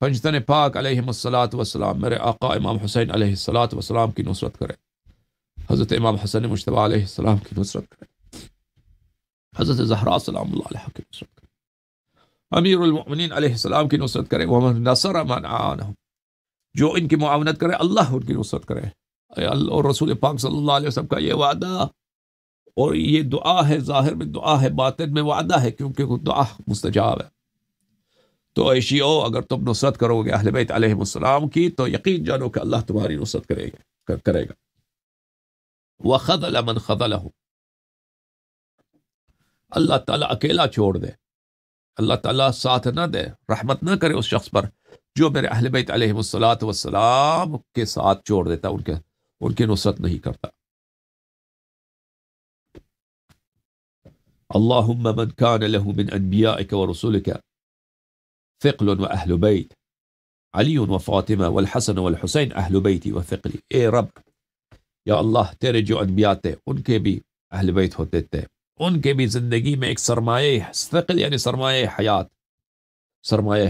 پنجتن پاک علیہم الصلاۃ والسلام، میرے آقا امام حسین علیہ الصلاۃ والسلام کی نصرت کرے، حضرت امام حسن مجتبیٰ علیہ السلام کی نصرت کرے، حضرت زہرا سلام اللہ علیہ کی نصرت کرے، امیر المؤمنین علیہ السلام کی نصرت کرے. وَمَن نَصَرَ مَنْ أَعَانَهُمْ، جو ان کی معاونت کرے، اللہ ان کی نصرت کرے. اور رسول پاک صلی اللہ علیہ وسلم کا یہ وعدہ، اور یہ دعا ہے، ظاہر میں دعا ہے، باطن میں وعدہ ہے، کیونکہ وہ دعا مستجاب ہے. تو اے شیعو، اگر تم نصرت کرو گے اہل بیت علیہ السلام کی، تو یقین جانو کہ اللہ تمہاری نصرت کرے گا. وَخَذَلَ مَنْ خَذَلَهُ، اللہ تعالیٰ اکیلا چھوڑ دے، اللہ تعالیٰ ساتھ نہ دے، رحمت نہ کرے اس شخص پر جو میرے اہل بیت علیہ الصلاۃ والسلام کے ساتھ چھوڑ دیتا، ان کی نصرت نہیں کرتا. اللہم من کان له من انبیائک ورسولک ثقل و اہل بیت علی و فاطمہ والحسن والحسین اہل بیتی و ثقلی. اے رب، یا اللہ، تیرے جو انبیاء تھے ان کے بھی اہل بیت ہوتے تھے، ان کے بھی زندگی میں ایک سرمایہ، ثقل یعنی سرمایہ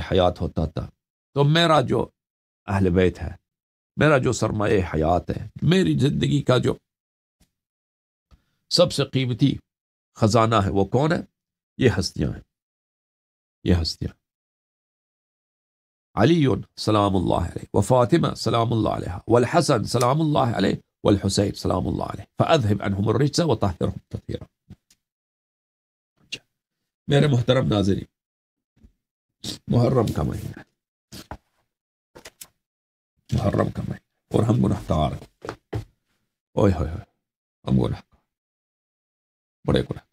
حیات ہوتا تھا. تو میرا جو اہل بیت ہے، میرا جو سرمایہ حیات ہے، میری زندگی کا جو سب سے قیمتی خزانہ ہے، وہ کون ہے؟ یہ ہستیاں ہیں، یہ ہستیاں. علی سلام اللہ علیہ، وفاطمہ سلام اللہ علیہ، والحسن سلام اللہ علیہ، والحسین سلام اللہ علیہ. فاذهب عنہم الرجس وطہرہم تطہیرا. میرے محترم ناظرین، محرم کا مہینہ، محرم کا مہینہ، اور ہم گنہگار ہیں، اوئے ہوئے ہوئے، ہم گناہ بڑے گناہ۔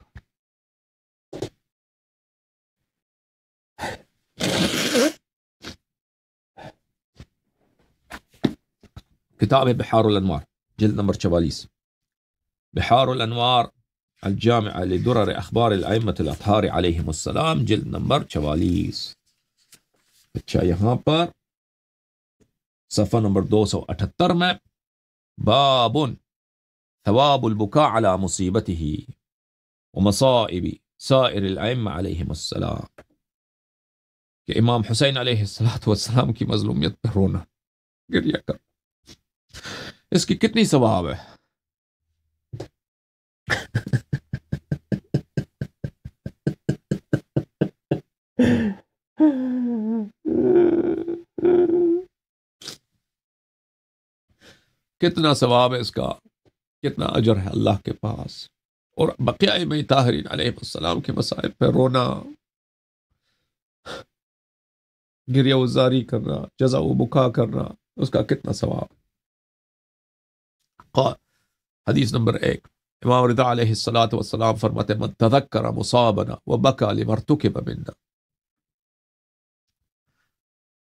کتاب بحار الانوار جلد نمبر 44، بحار الانوار الجامع لدرر اخبار الائمة الاطہار علیہم السلام، جلد نمبر 44۔ اچھا، یہاں پر صفحہ نمبر 278 میں باب ثواب البکاء على مصیبته ومصائب سائر الائمة علیہم السلام، کہ امام حسین علیہ السلام کی مظلومیت پہ رونا، گریہ کر، اس کی کتنی ثواب ہے؟ کتنا ثواب ہے اس کا، کتنا اجر ہے اللہ کے پاس۔ اور بقیہ ائمہ طاہرین علیہ السلام کے مصائب پہ رونا، گریہ وزاری کرنا، جزا و بکا کرنا، اس کا کتنا ثواب۔ حدیث نمبر 1، امام رضا علیہ السلام فرماتے من تذکر مصابنا وبکا لما ارتکب منا،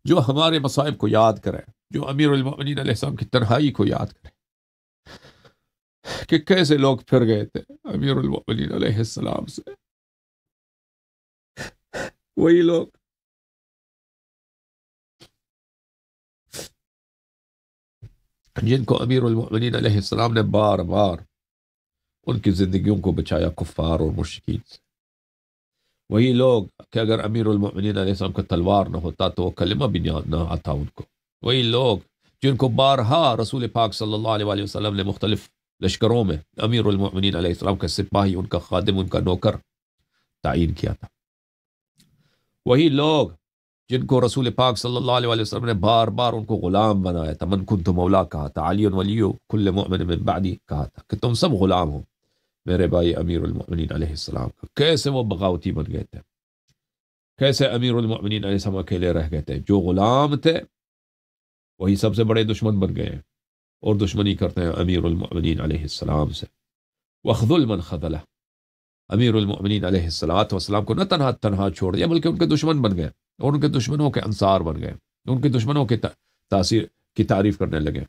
جو ہمارے مصائب کو یاد کرے، جو امیر المؤمنین علیہ السلام کی تنہائی کو یاد کرے کہ کیسے لوگ پھر گئے تھے امیر المؤمنین علیہ السلام سے، وہی لوگ جن کو امیر المؤمنین علیہ السلام نے بار بار ان کی زندگیوں کو بچایا کفار اور مشرکین سے، وہی لوگ کہ اگر امیر المؤمنین علیہ السلام کا تلوار نہ ہوتا تو وہ کلمہ بھی نہ آتا ان کو، وہی لوگ جن کو بارہا رسول پاک صلی اللہ علیہ وسلم نے مختلف لشکروں میں امیر المؤمنین علیہ السلام کا سپاہی، ان کا خادم، ان کا نوکر تعین کیا تھا، وہی لوگ جن کو رسول پاک صلی اللہ علیہ وسلم نے بار بار ان کو غلام بنایا تھا، من کنت مولا کہا تھا، علی ولی کل مؤمن من بعدی کہا تھا کہ تم سب غلام ہو میرے بھائی امیر المؤمنین علیہ السلام کا۔ کیسے وہ بغاوتی بن گئے تھے، کیسے امیر المؤمنین علیہ السلام اکیلے رہ گئے تھے، جو غلام تھے وہی سب سے بڑے دشمن بن گئے اور دشمنی کرتے ہیں امیر المؤمنین علیہ السلام سے۔ وخذل من خذلہ، امیر المؤمنین علیہ السلام کو نہ تنہا چھوڑ دیا بلکہ ان کے دشمن بن گئے اور ان کے دشمنوں کے انصار بن گئے، ان کے دشمنوں کی تاثیر کی تعریف کرنے لگے۔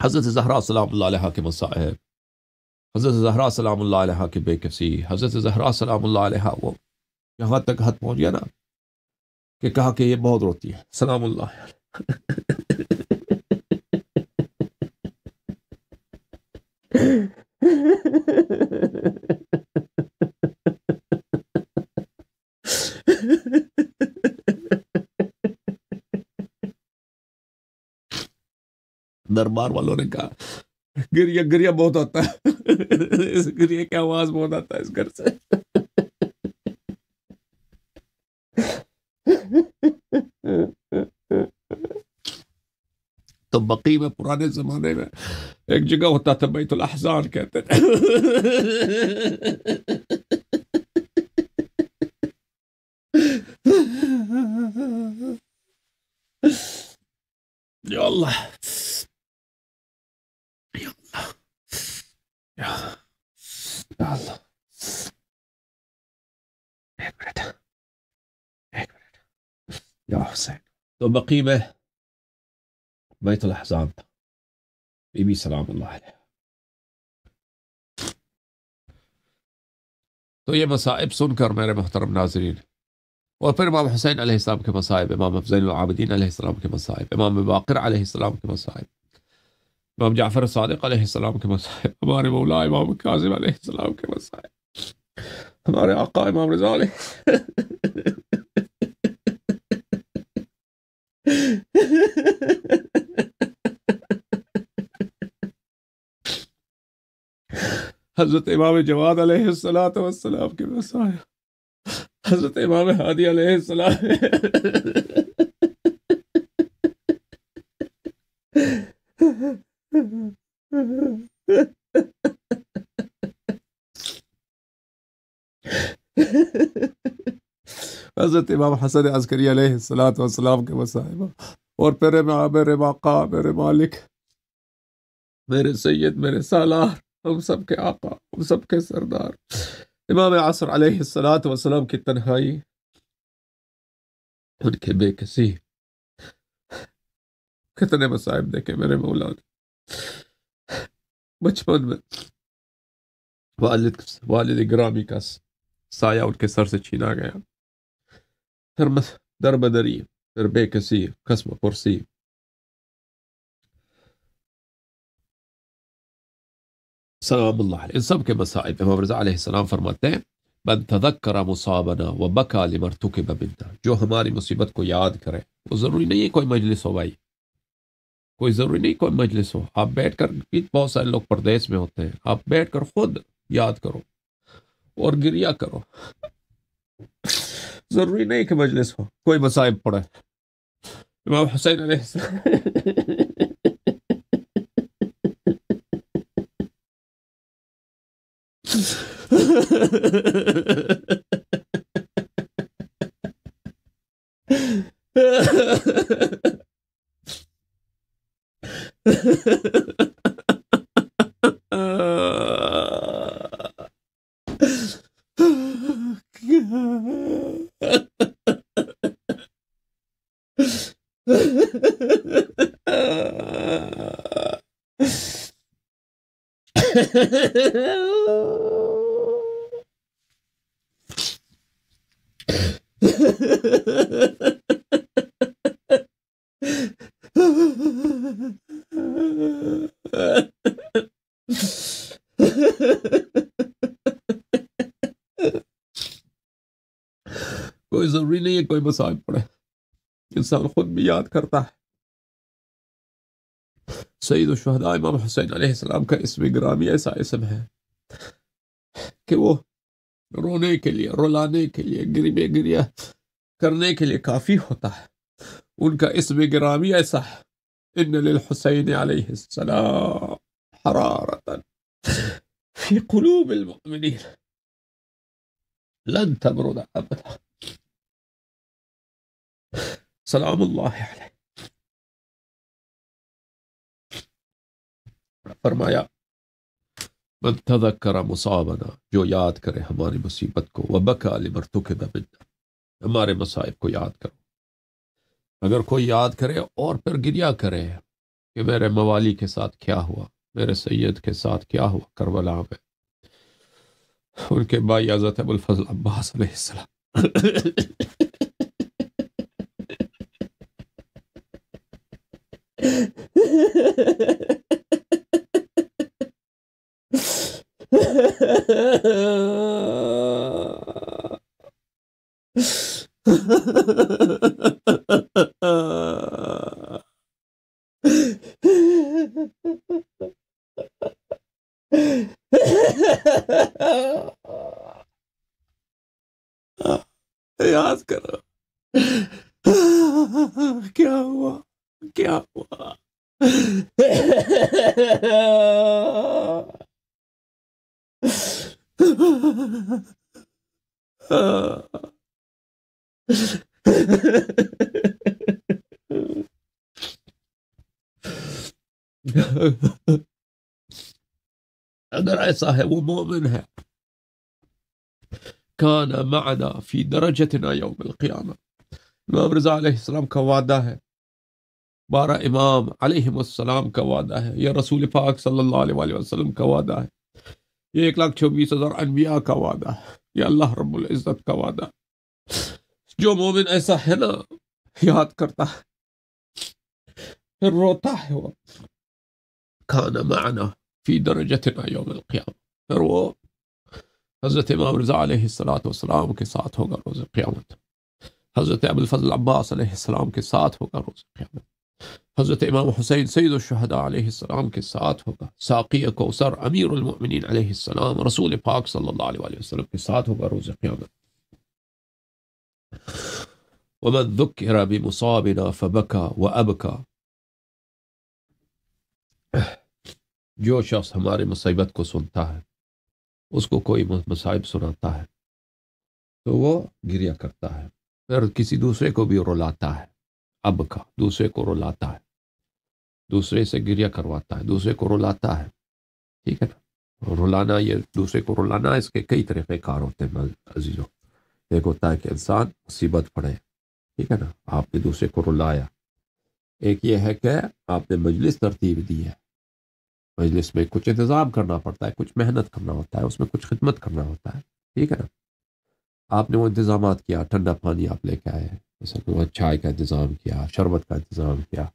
حضرت زہرا سلام اللہ علیہ کے مصائب، حضرت زہرا سلام اللہ علیہ کی بے کسی، حضرت زہرا سلام اللہ علیہ وہ یہاں تک حد پہنچ گیا نا کہ کہا کہ یہ بہت روتی ہے سلام اللہ علیہ۔ دربار والوں نے کہا گریہ گریہ بہت ہوتا ہے، اس گریہ کی آواز بہت آتا ہے اس گھر سے۔ تو بقی میں پرانے زمانے میں ایک جگہ ہوتا تھا بیت الاحزان کہتے تھے، یا اللہ یا اللہ یا اللہ، ایک منٹ یا حسین۔ تو بقی میں بیت الاحزان تھا، بی بی سلام اللہ علیہ۔ تو یہ مصائب سن کر میرے محترم ناظرین، اور پھر امام حسین علیہ السلام کے مصائب، امام زین العابدین علیہ السلام کے مصائب، امام باقر علیہ السلام کے مصائب، امام جعفر صادق علیہ السلام کے مصائب، ہمارے مولا امام کاظم علیہ السلام کے مصائب، ہمارے آقا امام رضا علیہ حضرت امام جواد علیہ السلام کے مصائب، حضرت امام ہادی علیہ السلام حضرت امام حسن عسکری علیہ السلام کے مصائب، اور میرے آقا میرے مالک میرے سید، میرے سالار، ہم سب کے آقا، ہم سب کے سردار امام عصر علیہ السلام کی تنہائی، ان کے بے کسی، کتنے مصائب دیکھے میرے مولا نے بچپن میں۔ والد گرامی کا سایہ ان کے سر سے چھینا گیا، پھر در بدری، پھر بے کسی، قسم پرسی۔ سلام اللہ علیہ، ان سب کے مصائب امام رضا علیہ السلام فرماتے ہیں من تذکر مصابنا وبکا لمرتکب منا، جو ہماری مصیبت کو یاد کرے، وہ ضروری نہیں ہے کوئی مجلس ہو بھائی، کوئی ضروری نہیں کوئی مجلس ہو، آپ بیٹھ کر، بہت سارے لوگ پردیس میں ہوتے ہیں، آپ بیٹھ کر خود یاد کرو اور گریا کرو، ضروری نہیں کہ مجلس ہو کوئی مصائب پڑے۔ امام حسین علیہ السلام کوئی ضروری نہیں ہے کوئی مصائب پڑے، انسان خود بھی یاد کرتا ہے۔ سید الشہداء امام حسین علیہ السلام کا اسم گرامی ایسا اسم ہے کہ وہ رونے کے لیے، رلانے کے لیے، گریہ کرنے کے لیے کافی ہوتا ہے۔ ان کا اسم گرامی ایسا ہے، ان للحسین علیہ السلام حرارتا فی قلوب المؤمنین لن تبرد ابدا، سلام اللہ علیہ۔ فرمایا من تذکر مصابنا، جو یاد کرے ہماری مصیبت کو، وبکا لمرتکب منا، ہمارے مصائب کو یاد کرو۔ اگر کوئی یاد کرے اور پھر گریہ کرے کہ میرے موالی کے ساتھ کیا ہوا، میرے سید کے ساتھ کیا ہوا کربلا میں، ان کے بھائی حضرت ابو الفضل عباس علیہ السلام یاد کرو کیا ہوا، کیا ہوا۔ اگر ایسا ہے وہ مومن ہے، کان معنا فی درجتنا یوم القیامہ، امام رضا علیہ السلام کا وعدہ ہے، 12 امام علیہ السلام کا وعدہ ہے، یا رسول پاک صلی اللہ علیہ وآلہ وسلم کا وعدہ ہے، یہ 1,24,000 انبیاء کا وعدہ ہے، یہ اللہ رب العزت کا وعدہ ہے۔ جو مومن ایسا ہے نا، یاد کرتا ہے پھر روتا ہے، وہ کان معنا فی درجتنا یوم القیامہ، پھر وہ حضرت امام رضا علیہ السلام کے ساتھ ہوگا روز قیامت، حضرت ابو الفضل عباس علیہ السلام کے ساتھ ہوگا روز قیامت، حضرت امام حسین سید الشہداء علیہ السلام کے ساتھ ہوگا، ساقی کوثر امیر المؤمنین علیہ السلام رسول پاک صلی اللہ علیہ وآلہ وسلم کے ساتھ ہوگا روز قیامت۔ ومن ذکر بمصابنا فبکا وابکا، جو شخص ہمارے مصیبت کو سنتا ہے، اس کو کوئی مصائب سناتا ہے تو وہ گریہ کرتا ہے، پھر کسی دوسرے کو بھی رلاتا ہے، اب کا دوسرے کو رلاتا ہے، دوسرے سے گریہ کرواتا ہے، دوسرے کو رلاتا ہے، ٹھیک ہے نا. رلانا، یہ دوسرے کو رلانا، اس کے کئی طریقے کار ہوتے ہیں عزیزوں. ایک ہوتا ہے کہ انسان مصیبت پڑے، ٹھیک ہے نا، آپ نے دوسرے کو رلایا. ایک یہ ہے کہ آپ نے مجلس ترتیب دی ہے، مجلس میں کچھ انتظام کرنا پڑتا ہے، کچھ محنت کرنا ہوتا ہے، اس میں کچھ خدمت کرنا ہوتا ہے، ٹھیک ہے نا. آپ نے وہ انتظامات کیا، ٹھنڈا پانی آپ لے کے آئے، مثلا چائے کا انتظام کیا، شربت کا انتظام کیا،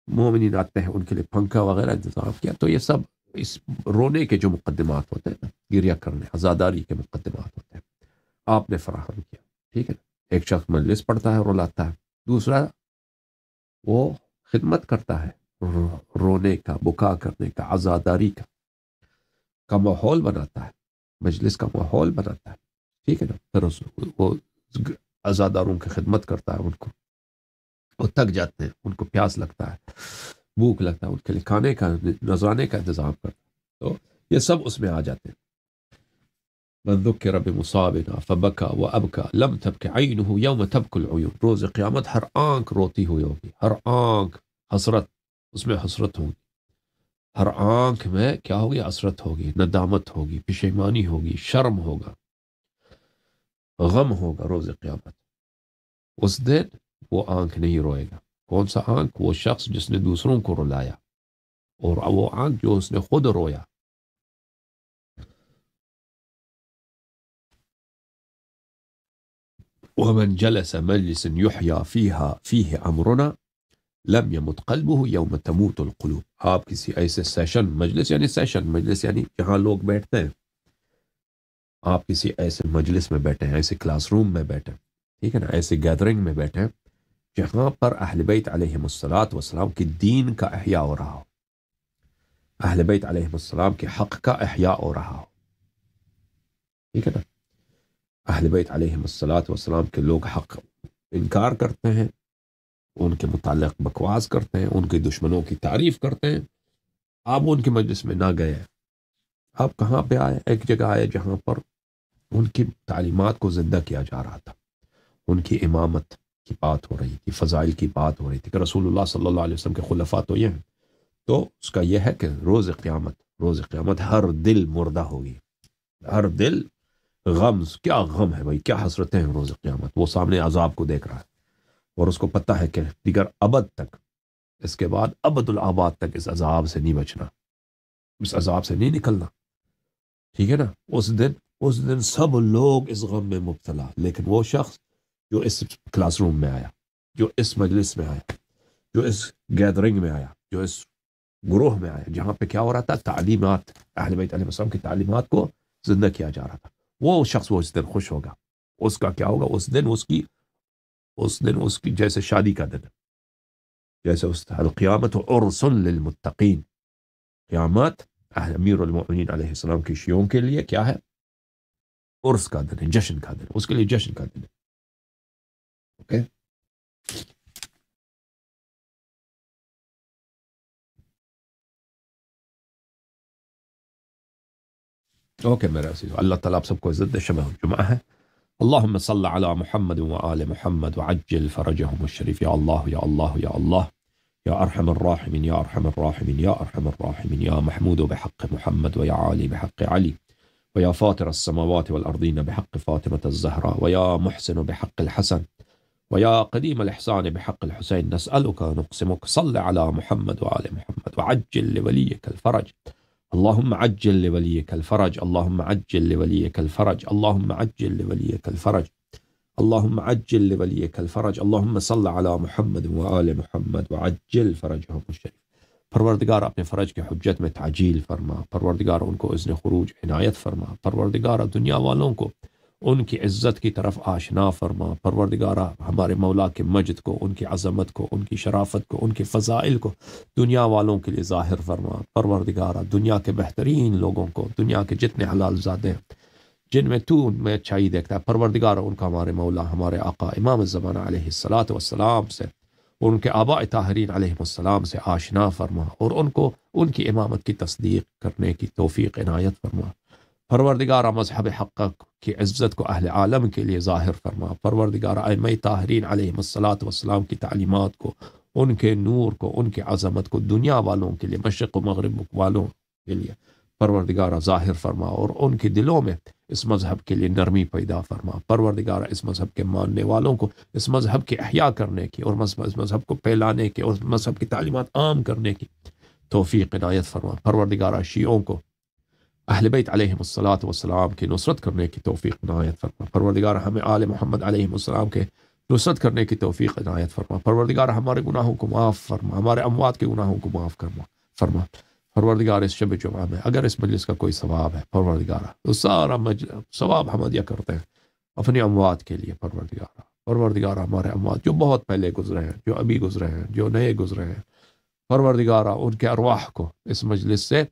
مومنین آتے ہیں ان کے لیے پنکھا وغیرہ انتظام کیا. تو یہ سب اس رونے کے جو مقدمات ہوتے ہیں نا، گریہ کرنے، عزاداری کے مقدمات ہوتے ہیں، آپ نے فراہم کیا، ٹھیک ہے نا. ایک شخص مجلس پڑھتا ہے، رلاتا ہے. دوسرا وہ خدمت کرتا ہے، رونے کا، بکا کرنے کا، عزاداری کا ماحول بناتا ہے، مجلس کا ماحول بناتا ہے، ٹھیک ہے نا. پھر وہ عزاداروں کی خدمت کرتا ہے، ان کو وہ تک جاتے ہیں، ان کو پیاس لگتا ہے، بھوک لگتا ہے، ان کے لیے کھانے کا، نذرانے کا انتظام کرتا ہے. تو یہ سب اس میں آ جاتے ہیں. من ذکر بمصابنا فبکا وابکا لم تبک عینہ یوم تبک العیون. روز قیامت ہر آنکھ روتی ہوئی ہوگی، ہر آنکھ حسرت، اس میں حسرت ہوگی، ہر آنکھ میں کیا ہوگی؟ حسرت ہوگی، ندامت ہوگی، پشیمانی ہوگی، شرم ہوگا، غم ہوگا. روز قیامت اس دن وہ آنکھ نہیں روئے گا. کون سا آنکھ؟ وہ شخص جس نے دوسروں کو رلایا، اور وہ آنکھ جو اس نے خود رویا. ومن جلس مجلس يحيى فيه امرنا لم يمت قلبه يوم تموت القلوب. آپ کسی ایسے سیشن، مجلس یعنی جہاں لوگ بیٹھتے ہیں، آپ کسی ایسے مجلس میں بیٹھے ہیں، ایسے کلاس روم میں بیٹھے ہیں، ٹھیک ہے نا، ایسے گیدرنگ میں بیٹھے ہیں جہاں پر اہل بیت علیہم السلام کی دین کا احیاء ہو رہا ہو، اہل بیت علیہم السلام کے حق کا احیاء ہو رہا ہو، ٹھیک ہے نا. اہل بیت علیہم السلام کے لوگ حق انکار کرتے ہیں، ان کے متعلق بکواس کرتے ہیں، ان کے دشمنوں کی تعریف کرتے ہیں. آپ ان کے مجلس میں نہ گئے، آپ کہاں پہ آئے؟ ایک جگہ آئے جہاں پر ان کی تعلیمات کو زندہ کیا جا رہا تھا، ان کی امامت کی بات ہو رہی تھی، فضائل کی بات ہو رہی تھی کہ رسول اللہ صلی اللہ علیہ وسلم کے خلفاء تو یہ ہیں. تو اس کا یہ ہے کہ روز قیامت ہر دل مردہ ہوگی، ہر دل غم. کیا غم ہے بھائی، کیا حسرتیں ہیں روز قیامت. وہ سامنے عذاب کو دیکھ رہا ہے اور اس کو پتہ ہے کہ دیگر ابد تک، اس کے بعد ابد الآباد تک اس عذاب سے نہیں بچنا، اس عذاب سے نہیں نکلنا، ٹھیک ہے نا. اس دن سب لوگ اس غم میں مبتلا، لیکن وہ شخص جو اس کلاس روم میں آیا، جو اس مجلس میں آیا، جو اس گیدرنگ میں آیا، جو اس گروہ میں آیا جہاں پہ کیا ہو رہا تھا؟ تعلیمات، اہل بیت علیہ السلام کی تعلیمات کو زندہ کیا جا رہا تھا، وہ شخص وہ اس دن خوش ہوگا. اس کا کیا ہوگا؟ اس دن اس کی جیسے شادی کا دن، جیسے اس القیامت عرس للمتقین. قیامت امیر المؤمنین علیہ السلام کی شیعوں کے لیے کیا ہے؟ عرس کا دن ہے، جشن کا دن، اس کے لیے جشن کا دن ہے. اوکے. اوکے میرے عزیز، اللہ تعالیٰ آپ سب کو عزت دے. شب جمعہ ہے. اللهم صل على محمد وآل محمد وعجل فرجهم الشريف. يا الله يا الله يا الله يا أرحم الراحمين يا أرحم الراحمين يا أرحم الراحمين يا محمود بحق محمد ويا علي بحق علي ويا فاطر السماوات والأرضين بحق فاطمة الزهراء ويا محسن بحق الحسن ويا قديم الإحسان بحق الحسين. نسألك نقسمك صل على محمد وآل محمد وعجل لوليك الفرج. اللهم عجل لوليك الفرج، اللهم عجل لوليك الفرج، اللهم عجل لوليك الفرج، اللهم عجل لوليك الفرج. اللهم صل على محمد وآل محمد وعجل فرجهم الشريف. پروردگار اپنے فرج کے حجت میں تعجیل فرما، پروردگار ان کو اذن خروج عنایت فرما، پروردگار دنیا والوں کو ان کی عزت کی طرف آشنا فرما، پروردگارہ ہمارے مولا کے مجد کو، ان کی عظمت کو، ان کی شرافت کو، ان کے فضائل کو دنیا والوں کے لیے ظاہر فرما. پروردگارہ دنیا کے بہترین لوگوں کو، دنیا کے جتنے حلال زادے ہیں جن میں تو ان میں اچھائی دیکھتا ہے، پروردگارہ ان کا ہمارے مولا، ہمارے آقا امام الزمانہ علیہ السلام سے، ان کے آباء طاہرین علیہ السلام سے آشنا فرما، اور ان کو ان کی امامت کی تصدیق کرنے کی توفیق عنایت فرما. پروردگارہ مذہب حق کی عزت کو اہل عالم کے لیے ظاہر فرما. پروردگارہ ائمہ طاہرین علیہ السلام کی تعلیمات کو ان کے نور کو، ان کی عظمت کو دنیا والوں کے لیے، مشرق و مغرب والوں کے لیے پروردگارہ ظاہر فرما، اور ان کے دلوں میں اس مذہب کے لیے نرمی پیدا فرما۔ پروردگارہ اس مذہب کے ماننے والوں کو اس مذہب کے احیاء کرنے کی اور اس مذہب کو پھیلانے کی اور اس مذہب کی تعلیمات عام کرنے کی توفیق عنایت فرما۔ پروردگارہ شیعوں کو اہل بیت علیہم الصلاۃ والسلام کی نصرت کرنے کی توفیق عنایت فرما۔ پروردگارہ ہمیں آل محمد علیہم السلام کے نصرت کرنے کی توفیق عنایت فرما۔ پروردگارہ ہمارے گناہوں کو معاف فرما، ہمارے اموات کے گناہوں کو معاف فرما۔ پروردگار اس شب جمعہ میں اگر اس مجلس کا کوئی ثواب ہے پروردگارہ، تو سارا ثواب ہم عطیہ کرتے ہیں اپنی اموات کے لیے۔ پروردگارہ ہمارے اموات جو بہت پہلے گزرے ہیں، جو ابھی گزرے ہیں، جو نئے گزرے ہیں، پروردگارہ ان کے ارواح کو اس مجلس سے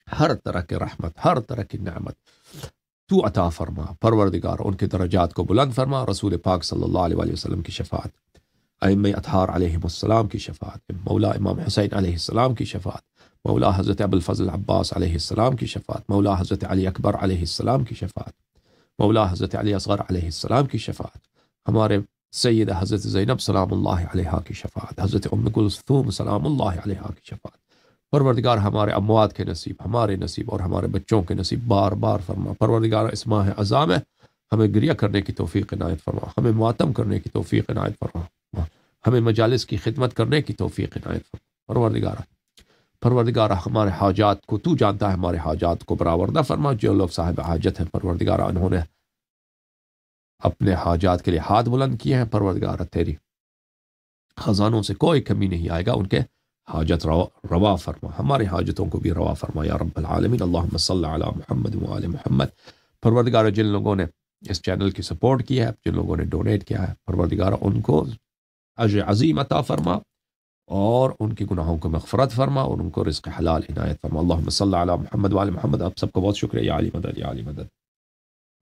ہر طرح کی رحمت، ہر طرح کی نعمت تو عطا فرما۔ پروردگار ان کے درجات کو بلند فرما۔ رسول پاک صلی اللہ علیہ وآلہ وسلم کی شفاعت، ائمہ اطہار علیہم السلام کی شفاعت، مولا امام حسین علیہ السلام کی شفاعت، مولا حضرت ابو الفضل عباس علیہ السلام کی شفاعت، مولا حضرت علی اکبر علیہ السلام کی شفاعت، مولا حضرت علی اصغر علیہ السلام کی شفاعت، ہمارے سیدہ حضرت زینب سلام اللہ علیہا کی شفاعت، حضرت ام کلثوم سلام اللہ علیہا کی شفاعت۔ پروردگار ہمارے اموات کے نصیب، ہمارے نصیب اور ہمارے بچوں کے نصیب بار بار فرما۔ پروردگار اس ماہ عزا میں ہمیں گریہ کرنے کی توفیق عنایت فرما، ہمیں ماتم کرنے کی توفیق عنایت فرما، ہمیں مجالس کی خدمت کرنے کی توفیق عنایت فرما۔ پروردگارہ ہمارے حاجات کو تو جانتا ہے، ہمارے حاجات کو برآوردہ فرما۔ جو لوگ صاحب حاجت ہیں پروردگارہ، انہوں نے اپنے حاجات کے لیے ہاتھ بلند کیے ہیں، پروردگارہ تیری خزانوں سے کوئی کمی نہیں آئے گا، ان کے حاجت روا فرما، ہمارے حاجتوں کو بھی روا فرما یا رب العالمین۔ اللہم صلی علی محمد وآل محمد۔ پروردگارہ جن لوگوں نے اس چینل کی سپورٹ کی ہے، جن لوگوں نے ڈونیٹ کیا ہے، پروردگارہ ان کو اجر عظیم عطا فرما اور ان کی گناہوں کو مغفرت فرما اور ان کو رزق حلال عنایت فرما۔ اللہم صلی علی محمد وآل محمد۔ آپ سب کو بہت شکریہ، یا علی مدد، یا علی مدد۔